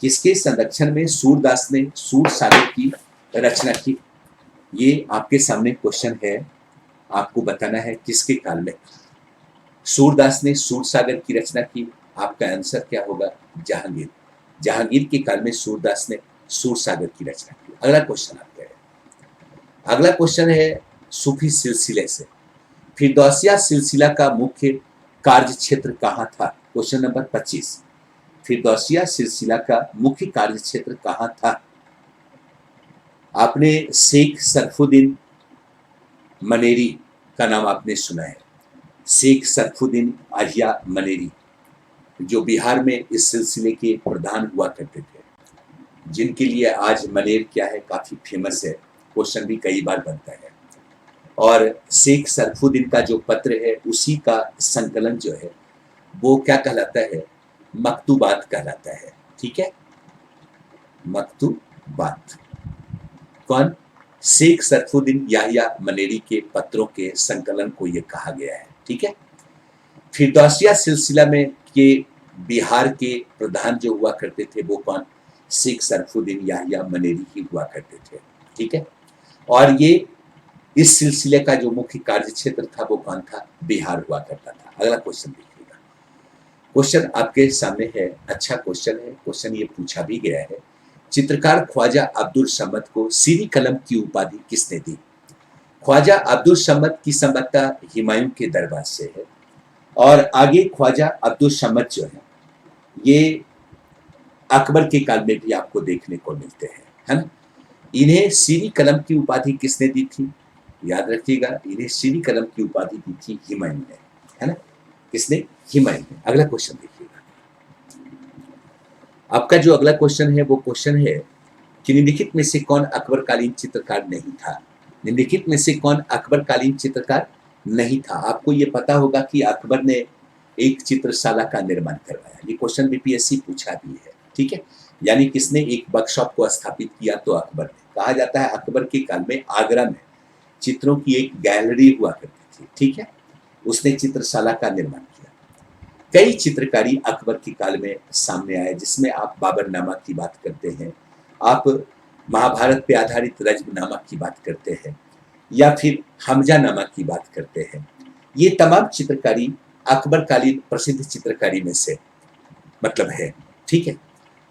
किसके संरक्षण में सूरदास ने सूर सागर की रचना की? ये आपके सामने क्वेश्चन है, आपको बताना है किसके काल में सूरदास ने सूर सागर की रचना की। आपका आंसर क्या होगा? जहांगीर। जहांगीर के काल में सूरदास ने सूर सागर की रचना की। अगला क्वेश्चन आपका है, अगला क्वेश्चन है सूफी सिलसिले से। फिरदौसिया सिलसिला का मुख्य कार्य क्षेत्र कहाँ था? Question number 25। फिरदौसिया सिलसिला का मुख्य कार्य क्षेत्र कहाँ था? आपने शेख सरफुद्दीन मनेरी का नाम आपने सुना है, शेख सरफुद्दीन आहिया मनेरी, जो बिहार में इस सिलसिले के प्रधान हुआ करते थे, जिनके लिए आज मनेर क्या है, काफी फेमस है। क्वेश्चन भी कई बार बनता है। और शेख सरफुद्दीन का जो पत्र है, उसी का संकलन जो है वो क्या कहलाता है? मकतूबात कहलाता है, ठीक है, मकतूबात। कौन? शेख सरफुद्दीन याहिया मनेरी के पत्रों के संकलन को ये कहा गया है, ठीक है। फिरदौसिया सिलसिला में के बिहार के प्रधान जो हुआ करते थे वो कौन? शेख सरफुद्दीन याहिया मनेरी ही हुआ करते थे, ठीक है। और ये इस सिलसिले का जो मुख्य कार्य क्षेत्र था वो कौन था? बिहार हुआ करता था। अगला क्वेश्चन देखिएगा, क्वेश्चन आपके सामने है, अच्छा क्वेश्चन है। क्वेश्चन ये पूछा भी गया है, चित्रकार ख्वाजा अब्दुल समद को सीरी कलम की उपाधि किसने दी? ख्वाजा अब्दुल समद की संबद्धता हुमायूं के दरबार से है, और आगे ख्वाजा अब्दुल समद जो है ये अकबर के काल में भी आपको देखने को मिलते हैं, है ना। इन्हें सीरी कलम की उपाधि किसने दी थी? याद रखिएगा, इन्हें सीरी कलम की उपाधि दी थी हुमायूं ने, है ना। किसने? हुमायूं ने। अगला क्वेश्चन देखिएगा, आपका जो अगला क्वेश्चन है वो क्वेश्चन है कि निम्नलिखित में से कौन अकबरकालीन चित्रकार नहीं था? निम्नलिखित में से कौन अकबरकालीन चित्रकार नहीं था? आपको ये पता होगा कि अकबर ने एक चित्रशाला का निर्माण करवाया। ये क्वेश्चन बीपीएससी पूछा भी है, ठीक है। यानी किसने एक वर्कशॉप को स्थापित किया? तो अकबर ने। कहा जाता है अकबर के काल में आगरा में चित्रों की एक गैलरी हुआ करती थी, ठीक है, उसने चित्रशाला का निर्माण किया। कई चित्रकारी अकबर के काल में सामने आए, जिसमें आप बाबरनामा की बात करते हैं, आप महाभारत पे आधारित रज्मनामा की बात करते हैं, या फिर हमजानामा की बात करते हैं। ये तमाम चित्रकारी अकबरकालीन प्रसिद्ध चित्रकारी में से मतलब है, ठीक है।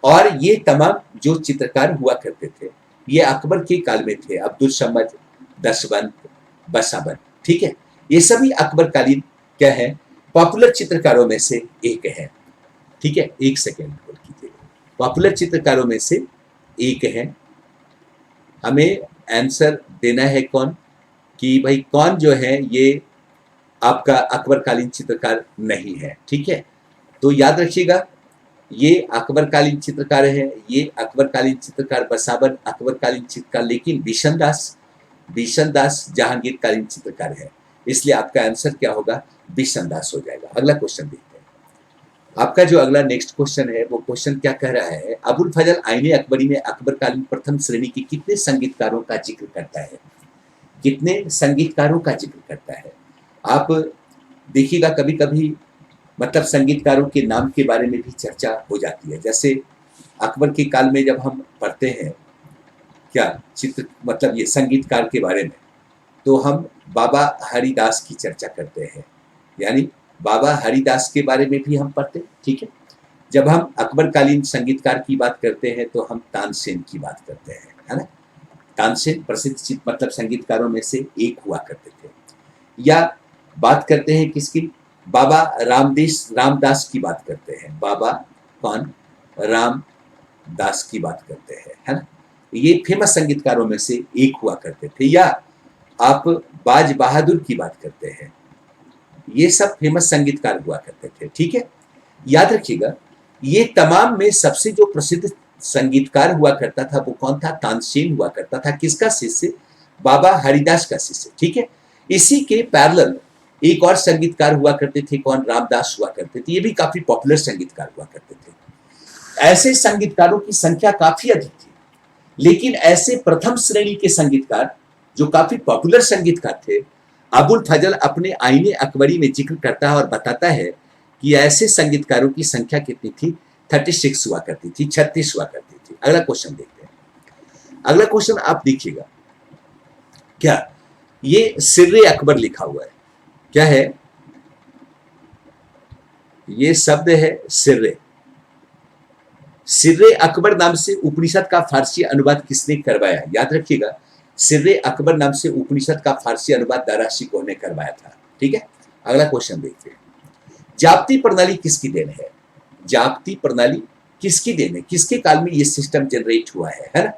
और ये तमाम जो चित्रकार हुआ करते थे ये अकबर के काल में थे। अब्दुल समद, दशवंत, बसावन, ठीक है, ये सभी अकबरकालीन क्या है? पॉपुलर चित्रकारों में से एक है, ठीक है। एक सेकेंड होल्ड कीजिएगा, पॉपुलर चित्रकारों में से एक है। हमें आंसर देना है कौन, कि भाई कौन जो है ये आपका अकबरकालीन चित्रकार नहीं है, ठीक है। तो याद रखिएगा, ये अकबरकालीन चित्रकार है, ये अकबरकालीन चित्रकार बसावन अकबरकालीन चित्रकार, लेकिन बिशन दास जहांगीर कालीन चित्रकार है, इसलिए आपका आंसर क्या होगा? बिशन दास हो जाएगा। अगला क्वेश्चन देखते हैं, आपका जो अगला नेक्स्ट क्वेश्चन है वो क्वेश्चन क्या कह रहा है? अबुल फजल आईने अकबरी में अकबरकालीन प्रथम श्रेणी के कितने संगीतकारों का जिक्र करता है? कितने संगीतकारों का जिक्र करता है? आप देखिएगा, कभी कभी मतलब संगीतकारों के नाम के बारे में भी चर्चा हो जाती है। जैसे अकबर के काल में जब हम पढ़ते हैं क्या चित्र मतलब ये संगीतकार के बारे में, तो हम बाबा हरिदास की चर्चा करते हैं, यानी बाबा हरिदास के बारे में भी हम पढ़ते हैं। ठीक है, जब हम अकबरकालीन संगीतकार की बात करते हैं तो हम तानसेन की बात करते हैं, है ना। तानसेन प्रसिद्ध मतलब संगीतकारों में से एक हुआ करते थे। या बात करते हैं किसकी, बाबा रामदास की बात करते हैं, बाबा कौन, रामदास की बात करते हैं, है ना। ये फेमस संगीतकारों में से एक हुआ करते थे। या आप बाज बहादुर की बात करते हैं, ये सब फेमस संगीतकार हुआ करते थे। ठीक है, याद रखिएगा ये तमाम में सबसे जो प्रसिद्ध संगीतकार हुआ करता था वो कौन था, तानसेन हुआ करता था। किसका शिष्य, बाबा हरिदास का शिष्य। ठीक है, इसी के पैरेलल एक और संगीतकार हुआ करते थे, कौन, रामदास हुआ करते थे। ये भी काफी पॉपुलर संगीतकार हुआ करते थे। ऐसे संगीतकारों की संख्या काफी अधिक थी, लेकिन ऐसे प्रथम श्रेणी के संगीतकार जो काफी पॉपुलर संगीतकार थे, अबुल फजल अपने आईने अकबरी में जिक्र करता है और बताता है कि ऐसे संगीतकारों की संख्या कितनी थी, 36 हुआ करती थी, 36 हुआ करती थी। अगला क्वेश्चन देखते हैं। अगला क्वेश्चन आप देखिएगा, क्या ये सिर्रे अकबर लिखा हुआ है, क्या है ये शब्द है सिर्रे। सिर्रे अकबर नाम से उपनिषद का फारसी अनुवाद किसने करवाया, याद रखिएगा सिर्रे अकबर नाम से उपनिषद का फारसी अनुवाद दारा शिकोह ने करवाया था। ठीक है, अगला क्वेश्चन देखते हैं। जाप्ती प्रणाली किसकी देन है, जाप्ती प्रणाली किसकी देन है, किसके काल में ये सिस्टम जनरेट हुआ है ना।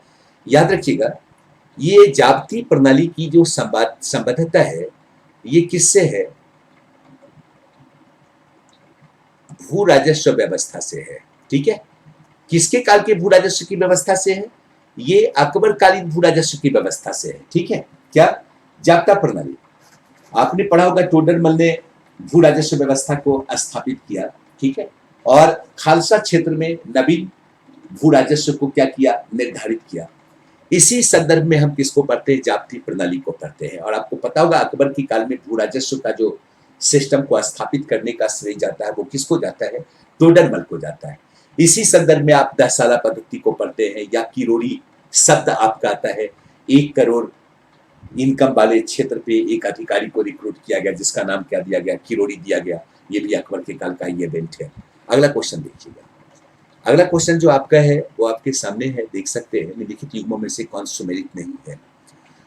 याद रखिएगा ये जाप्ती प्रणाली की जो संबद्धता है ये किससे है, भू राजस्व व्यवस्था से है। ठीक है, किसके काल के भू राजस्व की व्यवस्था से है, ये अकबरकालीन भू राजस्व की व्यवस्था से है। ठीक है, क्या जाप्ता प्रणाली, आपने पढ़ा होगा टोडरमल ने भू राजस्व व्यवस्था को स्थापित किया। ठीक है, और खालसा क्षेत्र में नवीन भू राजस्व को क्या किया, निर्धारित किया। इसी संदर्भ में हम किसको पढ़ते हैं, जाप्ती प्रणाली को पढ़ते हैं। और आपको पता होगा अकबर के काल में भू राजस्व का जो सिस्टम को स्थापित करने का श्रेय जाता है वो किसको जाता है, टोडरमल को जाता है। इसी संदर्भ में आप 10 साला पद्धति को पढ़ते हैं, या किरोड़ी शब्द आपका आता है। 1 करोड़ इनकम वाले क्षेत्र पे एक अधिकारी को रिक्रूट किया गया जिसका नाम क्या दिया गया, किरोड़ी दिया गया। ये भी अकबर के काल का ही इवेंट है। अगला क्वेश्चन देखिएगा। अगला क्वेश्चन जो आपका है वो आपके सामने है, देख सकते हैं। निम्नलिखित युग्मों में से कौन सुमेलित नहीं है,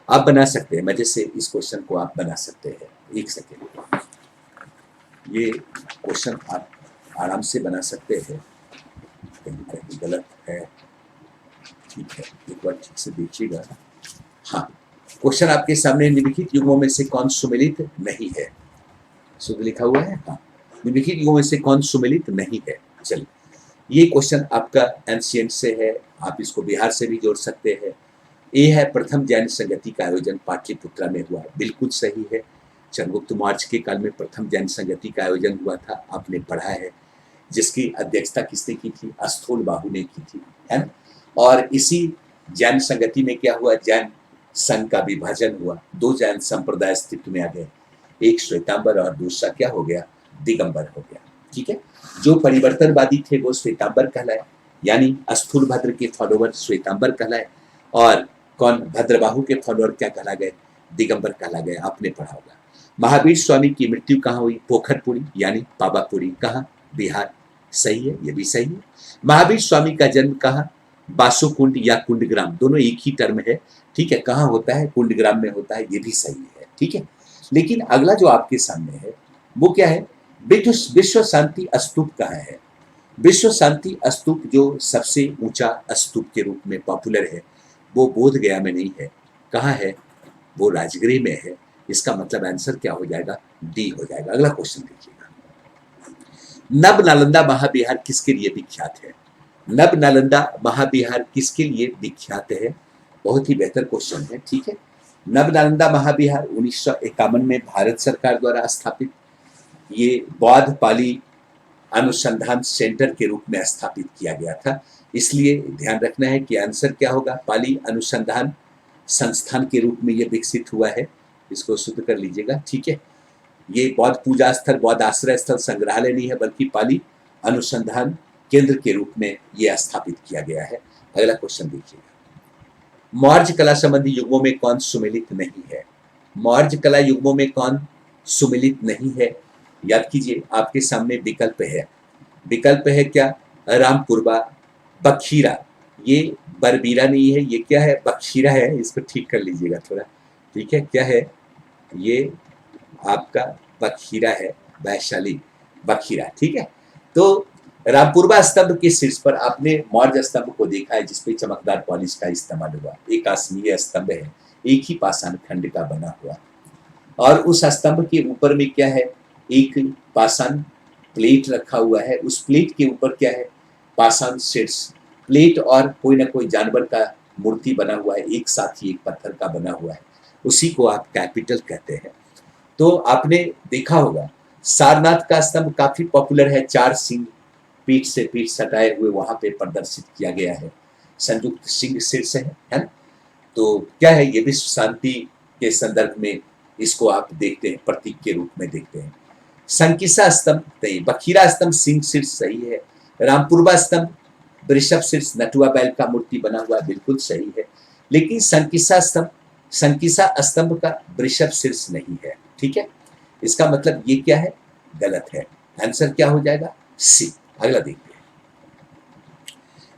आप बना सकते हैं मजे से इस क्वेश्चन को आप बना सकते हैं। एक सेकेंड, ये क्वेश्चन आप आराम से बना सकते हैं, कहीं कहीं गलत है। ठीक है, एक बार ठीक से देखिएगा। हाँ, क्वेश्चन आपके सामने, निम्नलिखित युग्मों में से कौन सुमेलित नहीं है, शुद्ध लिखा हुआ है। हाँ, निम्नलिखित युग्मों में से कौन सुमेलित नहीं है। चलिए, ये क्वेश्चन आपका एंशिएंट से है, आप इसको बिहार से भी जोड़ सकते हैं। ये है प्रथम जैन संगति का आयोजन पाटलिपुत्रा में हुआ, बिल्कुल सही है। चंद्रगुप्त मौर्य के काल में प्रथम जैन संगति का आयोजन हुआ था, आपने पढ़ा है। जिसकी अध्यक्षता किसने की थी, स्थूलबाहु ने की थी, है ना। और इसी जैन संगति में क्या हुआ, जैन संघ का विभाजन हुआ, 2 जैन संप्रदाय अस्तित्व में आ गए, एक श्वेतांबर और दूसरा क्या हो गया, दिगंबर हो गया। ठीक है, जो परिवर्तनवादी थे वो श्वेतांबर कहलाए, यानी स्थूलभद्र के फॉलोवर श्वेतांबर कहलाए, और कौन, भद्रबाहु के फॉलोअर क्या कहला गए, दिगंबर कहला गए, आपने पढ़ा होगा। महावीर स्वामी की मृत्यु कहाँ हुई, पोखरपुरी यानी पावापुरी, कहाँ, बिहार, सही है, ये भी सही है। महावीर स्वामी का जन्म कहाँ, बासुकुंड या कुंडग्राम, दोनों एक ही टर्म है। ठीक है, कहाँ होता है, कुंडग्राम में होता है, ये भी सही है। ठीक है, लेकिन अगला जो आपके सामने है वो क्या है, विश्व शांति स्तूप कहाँ है। विश्व शांति स्तूप जो सबसे ऊंचा स्तूप के रूप में पॉपुलर है वो बोध गया में नहीं है, कहाँ है, वो राजगृह में है। इसका मतलब आंसर क्या हो जाएगा, डी हो जाएगा। अगला क्वेश्चन देखिएगा। नव नालंदा महाविहार किसके लिए विख्यात है, नव नालंदा महाविहार किसके लिए विख्यात है, बहुत ही बेहतर क्वेश्चन है। ठीक है, नव नालंदा महाविहार 1951 में भारत सरकार द्वारा स्थापित ये बौद्ध पाली अनुसंधान सेंटर के रूप में स्थापित किया गया था। इसलिए ध्यान रखना है कि आंसर क्या होगा, पाली अनुसंधान संस्थान के रूप में ये विकसित हुआ है, इसको शुद्ध कर लीजिएगा। ठीक है, ये बौद्ध पूजा स्थल, बौद्ध आश्रय स्थल, संग्रहालय नहीं है, बल्कि पाली अनुसंधान केंद्र के रूप में यह स्थापित किया गया है। अगला क्वेश्चन देखिएगा, मौर्य कला संबंधी युगों में कौन सुमेलित नहीं है? मौर्य कला युगों में कौन सुमेलित नहीं है? याद कीजिए, आपके सामने विकल्प है। विकल्प है क्या? रामपुरबा, बखीरा, ये बरबीरा नहीं है, ये क्या है? बखीरा है, इसको ठीक कर लीजिएगा थोड़ा, ठीक है? क्या है ये? आपका बखीरा है, वैशाली बखीरा, ठीक है? तो रामपुरबा स्तंभ के शीर्ष पर आपने मौर्य स्तंभ को देखा है, जिसपे चमकदार पॉलिश का इस्तेमाल हुआ। एक आसमीय स्तंभ है, एक ही पाषाण खंड का बना हुआ, और उस स्तंभ के ऊपर में क्या है? एक पाषाण प्लेट रखा हुआ है। उस प्लेट के ऊपर क्या है? पाषाण शीर्ष प्लेट और कोई ना कोई जानवर का मूर्ति बना हुआ है, एक साथ ही एक पत्थर का बना हुआ है, उसी को आप कैपिटल कहते हैं। तो आपने देखा होगा सारनाथ का स्तंभ काफी पॉपुलर है, 4 सिंह पीठ से पीठ सटाए हुए वहां पे प्रदर्शित किया गया है, संयुक्त सिंह शीर्ष है ना? तो क्या है, ये विश्व शांति के संदर्भ में इसको आप देखते हैं, प्रतीक के रूप में देखते हैं। संकिसा स्तंभ नहीं, बखीरा स्तंभ सिंह शीर्ष सही है। रामपुरबा स्तंभ वृषभ शीर्ष नटुआ बैल का मूर्ति बना हुआ, बिल्कुल सही है। लेकिन संकिसा स्तंभ का वृषभ शीर्ष नहीं है, ठीक है? इसका मतलब ये क्या है? गलत है। आंसर क्या हो जाएगा? सी। अगला देखते हैं,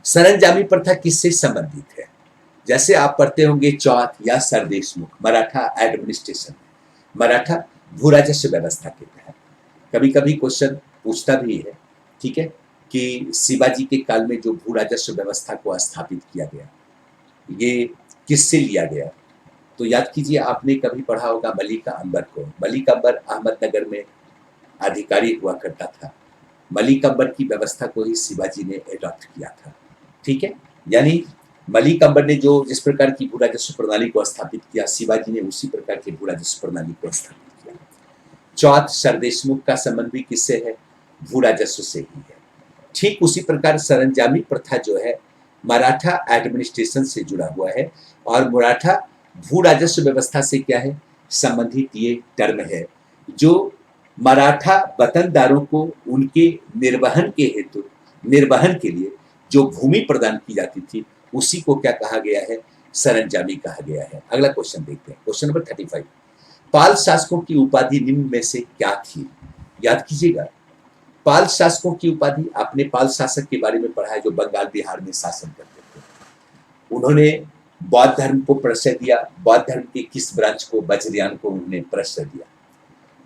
सरंजामी प्रथा किससे संबंधित है? जैसे आप पढ़ते होंगे चौथ या सरदेशमुख, मराठा एडमिनिस्ट्रेशन, मराठा भू राजस्व व्यवस्था के तहत कभी कभी क्वेश्चन पूछता भी है, ठीक है, कि शिवाजी के काल में जो भू राजस्व व्यवस्था को स्थापित किया गया, ये किससे लिया गया? तो याद कीजिए, आपने कभी पढ़ा होगा मलिक अंबर को। मलिक अंबर अहमदनगर में अधिकारी हुआ करता था। मलिक अंबर की व्यवस्था को ही शिवाजी ने एडॉप्ट किया था, ठीक है? यानी मलिक अंबर ने जो जिस प्रकार की भू राजस्व प्रणाली को स्थापित किया, शिवाजी ने उसी प्रकार की भू राजस्व प्रणाली को स्थापित किया। चौथ सरदेशमुख का संबंध भी किससे है? भू राजस्व से ही है। ठीक उसी प्रकार सरंजामी प्रथा जो है मराठा एडमिनिस्ट्रेशन से जुड़ा हुआ है, और मराठा भू राजस्व व्यवस्था से क्या है संबंधित? ये टर्म है जो मराठा वतनदारों को उनके निर्वहन के लिए जो भूमि प्रदान की जाती थी, उसी को क्या कहा गया है? सरंजामी कहा गया है। अगला क्वेश्चन देखते हैं, क्वेश्चन नंबर 35, पाल शासकों की उपाधि निम्न में से क्या थी? याद कीजिएगा, पाल शासकों की उपाधि, आपने पाल शासक के बारे में पढ़ा है जो बंगाल बिहार में शासन करते थे। उन्होंने बौद्ध धर्म को प्रश्रय दिया। बौद्ध धर्म के किस ब्रांच को? वज्रयान को उन्होंने प्रश्रय दिया।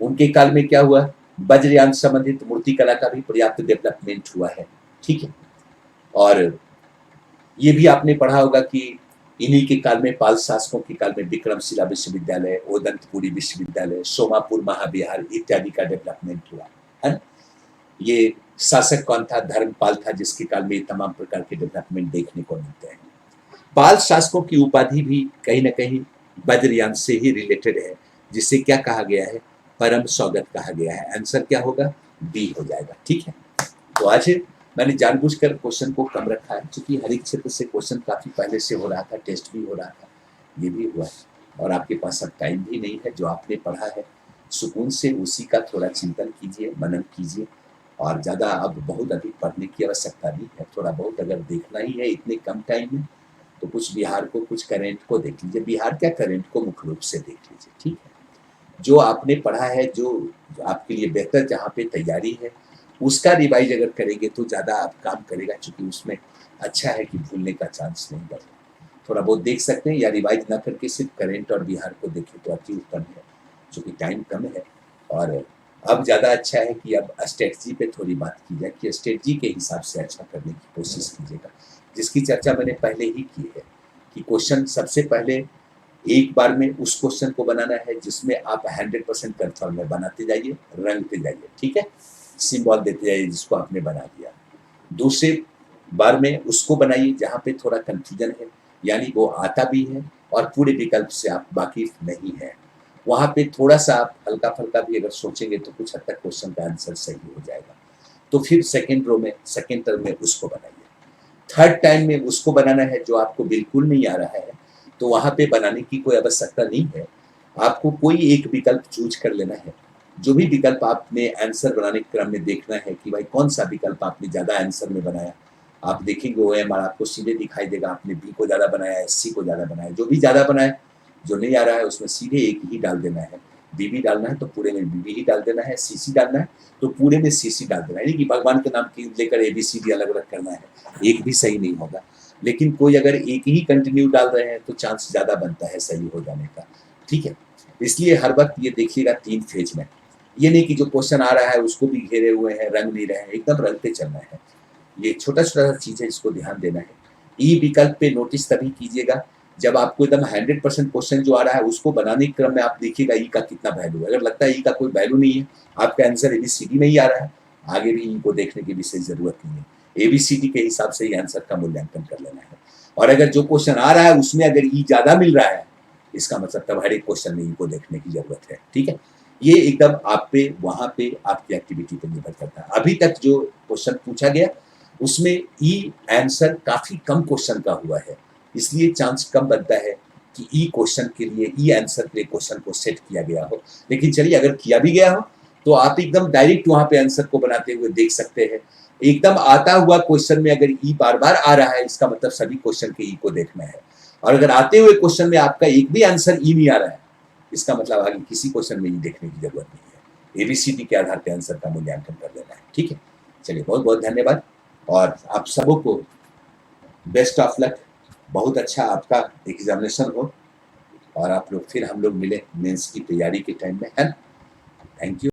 उनके काल में क्या हुआ? वज्रयान संबंधित मूर्ति कला का भी पर्याप्त डेवलपमेंट हुआ है, ठीक है? और ये भी आपने पढ़ा होगा कि इन्हीं के काल में, पाल शासकों के काल में विक्रमशिला विश्वविद्यालय, ओदंतपुरी विश्वविद्यालय, सोमापुर महाविहार इत्यादि का डेवलपमेंट हुआ है। ये शासक कौन था? धर्मपाल था, जिसके काल में तमाम प्रकार के डेवलपमेंट देखने को मिलते हैं। पाल शासकों की उपाधि भी कहीं ना कहीं वज्रयान से ही रिलेटेड है, जिसे क्या कहा गया है? परम स्वागत कहा गया है। आंसर क्या होगा? बी हो जाएगा, ठीक है? तो आज मैंने जानबूझकर क्वेश्चन को कम रखा है, क्योंकि हर एक क्षेत्र से क्वेश्चन काफी पहले से हो रहा था, टेस्ट भी हो रहा था, ये भी हुआ है, और आपके पास अब टाइम भी नहीं है। जो आपने पढ़ा है सुकून से उसी का थोड़ा चिंतन कीजिए, मनन कीजिए, और ज़्यादा अब बहुत अधिक पढ़ने की आवश्यकता नहीं है। थोड़ा बहुत अगर देखना ही है इतने कम टाइम में, तो कुछ बिहार को, कुछ करेंट को देख लीजिए। बिहार क्या, करेंट को मुख्य रूप से देख लीजिए, ठीक है? जो आपने पढ़ा है, जो आपके लिए बेहतर जहाँ पे तैयारी है, उसका रिवाइज अगर करेंगे तो ज़्यादा आप काम करेगा, क्योंकि उसमें अच्छा है कि भूलने का चांस नहीं बढ़ेगा। थोड़ा बहुत देख सकते हैं, या रिवाइज ना करके सिर्फ करेंट और बिहार को देखें तो अति उत्तम है, क्योंकि टाइम कम है। और अब ज़्यादा अच्छा है कि अब स्ट्रेटजी पे थोड़ी बात की जाए, कि स्ट्रेटजी के हिसाब से अच्छा करने की कोशिश कीजिएगा, जिसकी चर्चा मैंने पहले ही की है कि क्वेश्चन सबसे पहले एक बार में उस क्वेश्चन को बनाना है जिसमें आप 100% कंफर्म है, बनाते जाइए, रंगते जाइए, ठीक है? सिंबल देते जाइए जिसको आपने बना दिया। दूसरे बार में उसको बनाइए जहाँ पे थोड़ा कंफ्यूजन है, यानी वो आता भी है और पूरे विकल्प से आप वाकिफ नहीं है, वहाँ पे थोड़ा सा आप हल्का फुल्का भी अगर सोचेंगे तो कुछ हद तक क्वेश्चन का आंसर सही हो जाएगा। तो फिर सेकेंड रो में, सेकेंड टर्म में उसको बनाइए। थर्ड टाइम में उसको बनाना है जो आपको बिल्कुल नहीं आ रहा है, तो वहाँ पे बनाने की कोई आवश्यकता नहीं है, आपको कोई एक विकल्प चूज कर लेना है जो भी विकल्प आपने आंसर बनाने के क्रम में देखना है कि भाई कौन सा विकल्प आपने ज़्यादा आंसर में बनाया, आप देखेंगे OMR आपको सीधे दिखाई देगा, आपने बी को ज़्यादा बनाया, SC को ज़्यादा बनाया, जो भी ज़्यादा बनाया, जो नहीं आ रहा है उसमें सीधे एक ही डाल देना है। बीबी डालना है तो पूरे में बीबी ही डाल देना है, सीसी डालना है तो पूरे में सीसी डाल देना है, यानी कि भगवान के नाम की लेकर ABCD अलग अलग करना है, एक भी सही नहीं होगा। लेकिन कोई अगर एक ही कंटिन्यू डाल रहे हैं तो चांस ज़्यादा बनता है सही हो जाने का, ठीक है। इसलिए हर वक्त ये देखिएगा 3 फेज में, ये नहीं कि जो क्वेश्चन आ रहा है उसको भी घेरे हुए हैं, रंग नहीं रहे हैं, एकदम रंगते चलना है। ये छोटा छोटा चीज़ है, इसको ध्यान देना है। ई विकल्प पे नोटिस तभी कीजिएगा जब आपको एकदम 100% क्वेश्चन जो आ रहा है उसको बनाने के क्रम में आप देखिएगा ई का कितना वैल्यू है। अगर लगता है ई का कोई वैल्यू नहीं है, आपका आंसर ABCD में ही आ रहा है, आगे भी ई को देखने की विशेष जरूरत नहीं है। ABCD के हिसाब से ही आंसर का मूल्यांकन कर लेना है। और अगर जो क्वेश्चन आ रहा है उसमें अगर ई ज़्यादा मिल रहा है, इसका मतलब तब हर एक क्वेश्चन में ई को देखने की जरूरत है, ठीक है। ये एकदम आप पे, वहाँ पे, आपकी एक्टिविटी पे निर्भर करता है। अभी तक जो क्वेश्चन पूछा गया उसमें ई आंसर काफ़ी कम क्वेश्चन का हुआ है, इसलिए चांस कम बनता है कि ई क्वेश्चन के लिए, ई आंसर के लिए क्वेश्चन को सेट किया गया हो। लेकिन चलिए अगर किया भी गया हो तो आप एकदम डायरेक्ट वहाँ पे आंसर को बनाते हुए देख सकते हैं। एकदम आता हुआ क्वेश्चन में अगर ई बार बार आ रहा है, इसका मतलब सभी क्वेश्चन के ई को देखना है। और अगर आते हुए क्वेश्चन में आपका एक भी आंसर ई नहीं आ रहा है, इसका मतलब आगे किसी क्वेश्चन में ई देखने की जरूरत नहीं है। ABCD के आधार पर आंसर का मूल्यांकन कर लेना है, ठीक है। चलिए बहुत बहुत धन्यवाद और आप सबों को बेस्ट ऑफ लक। बहुत अच्छा आपका एग्जामिनेशन हो और आप लोग फिर हम लोग मिले मेंस की तैयारी के टाइम में, है ना। Thank you.